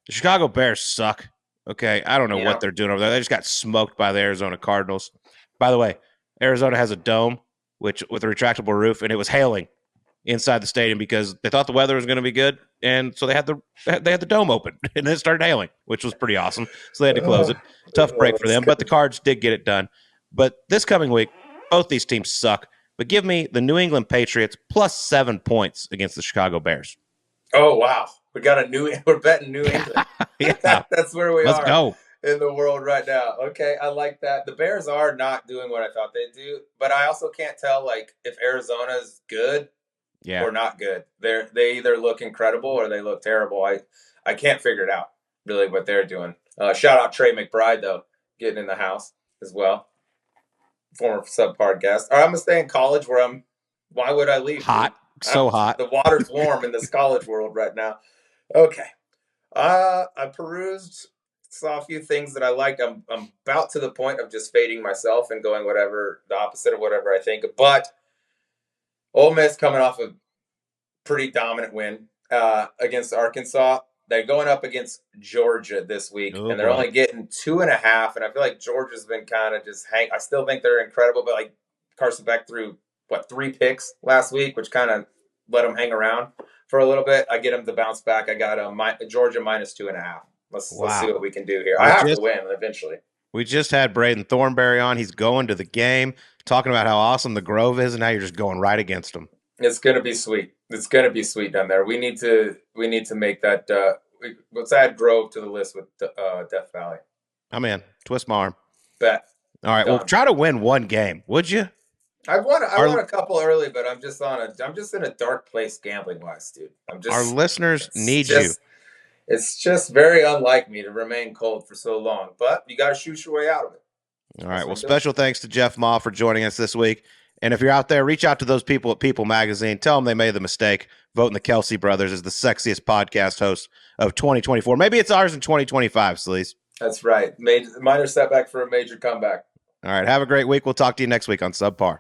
The Chicago Bears suck. Okay, I don't know what they're doing over there. They just got smoked by the Arizona Cardinals. By the way, Arizona has a dome with a retractable roof, and it was hailing inside the stadium because they thought the weather was going to be good, and so they had the dome open, and then it started hailing, which was pretty awesome. So they had to close it. Tough break for them, but the Cards did get it done. But this coming week, both these teams suck. But give me the New England Patriots plus 7 points against the Chicago Bears. Oh wow, we're betting New England. Yeah, that's where we let's are. Go in the world right now. Okay, I like that. The Bears are not doing what I thought they'd do, but I also can't tell like if Arizona's good or not good. They either look incredible or they look terrible. I can't figure it out. really what they're doing. Shout out Trey McBride, though, getting in the house as well. Former Subpar guest. All right, I'm going to stay in college why would I leave? Hot. So hot. The water's warm in this college world right now. Okay. I perused, saw a few things that I liked. I'm about to the point of just fading myself and going the opposite of whatever I think. But Ole Miss coming off a pretty dominant win against Arkansas. They're going up against Georgia this week, and they're only getting 2.5. And I feel like Georgia's been kind of just I still think they're incredible, but like Carson Beck threw 3 picks last week, which kind of let them hang around for a little bit. I get them to bounce back. I got Georgia minus 2.5. Let's see what we can do here. I have to win eventually. We just had Braden Thornberry on. He's going to the game, talking about how awesome the Grove is, and now you're just going right against him. It's gonna be sweet. It's gonna be sweet down there. We need to make that. Let's add Grove to the list with Death Valley. I'm in. Twist my arm. Bet. All right. Done. Well, try to win one game, would you? I won a couple early, but I'm just in a dark place gambling wise, dude. Our listeners need you. It's just very unlike me to remain cold for so long, but you got to shoot your way out of it. All right. Well, special thanks to Jeff Ma for joining us this week. And if you're out there, reach out to those people at People Magazine. Tell them they made the mistake voting the Kelsey brothers as the sexiest podcast host of 2024. Maybe it's ours in 2025, Sleaze. That's right. Minor setback for a major comeback. All right. Have a great week. We'll talk to you next week on Subpar.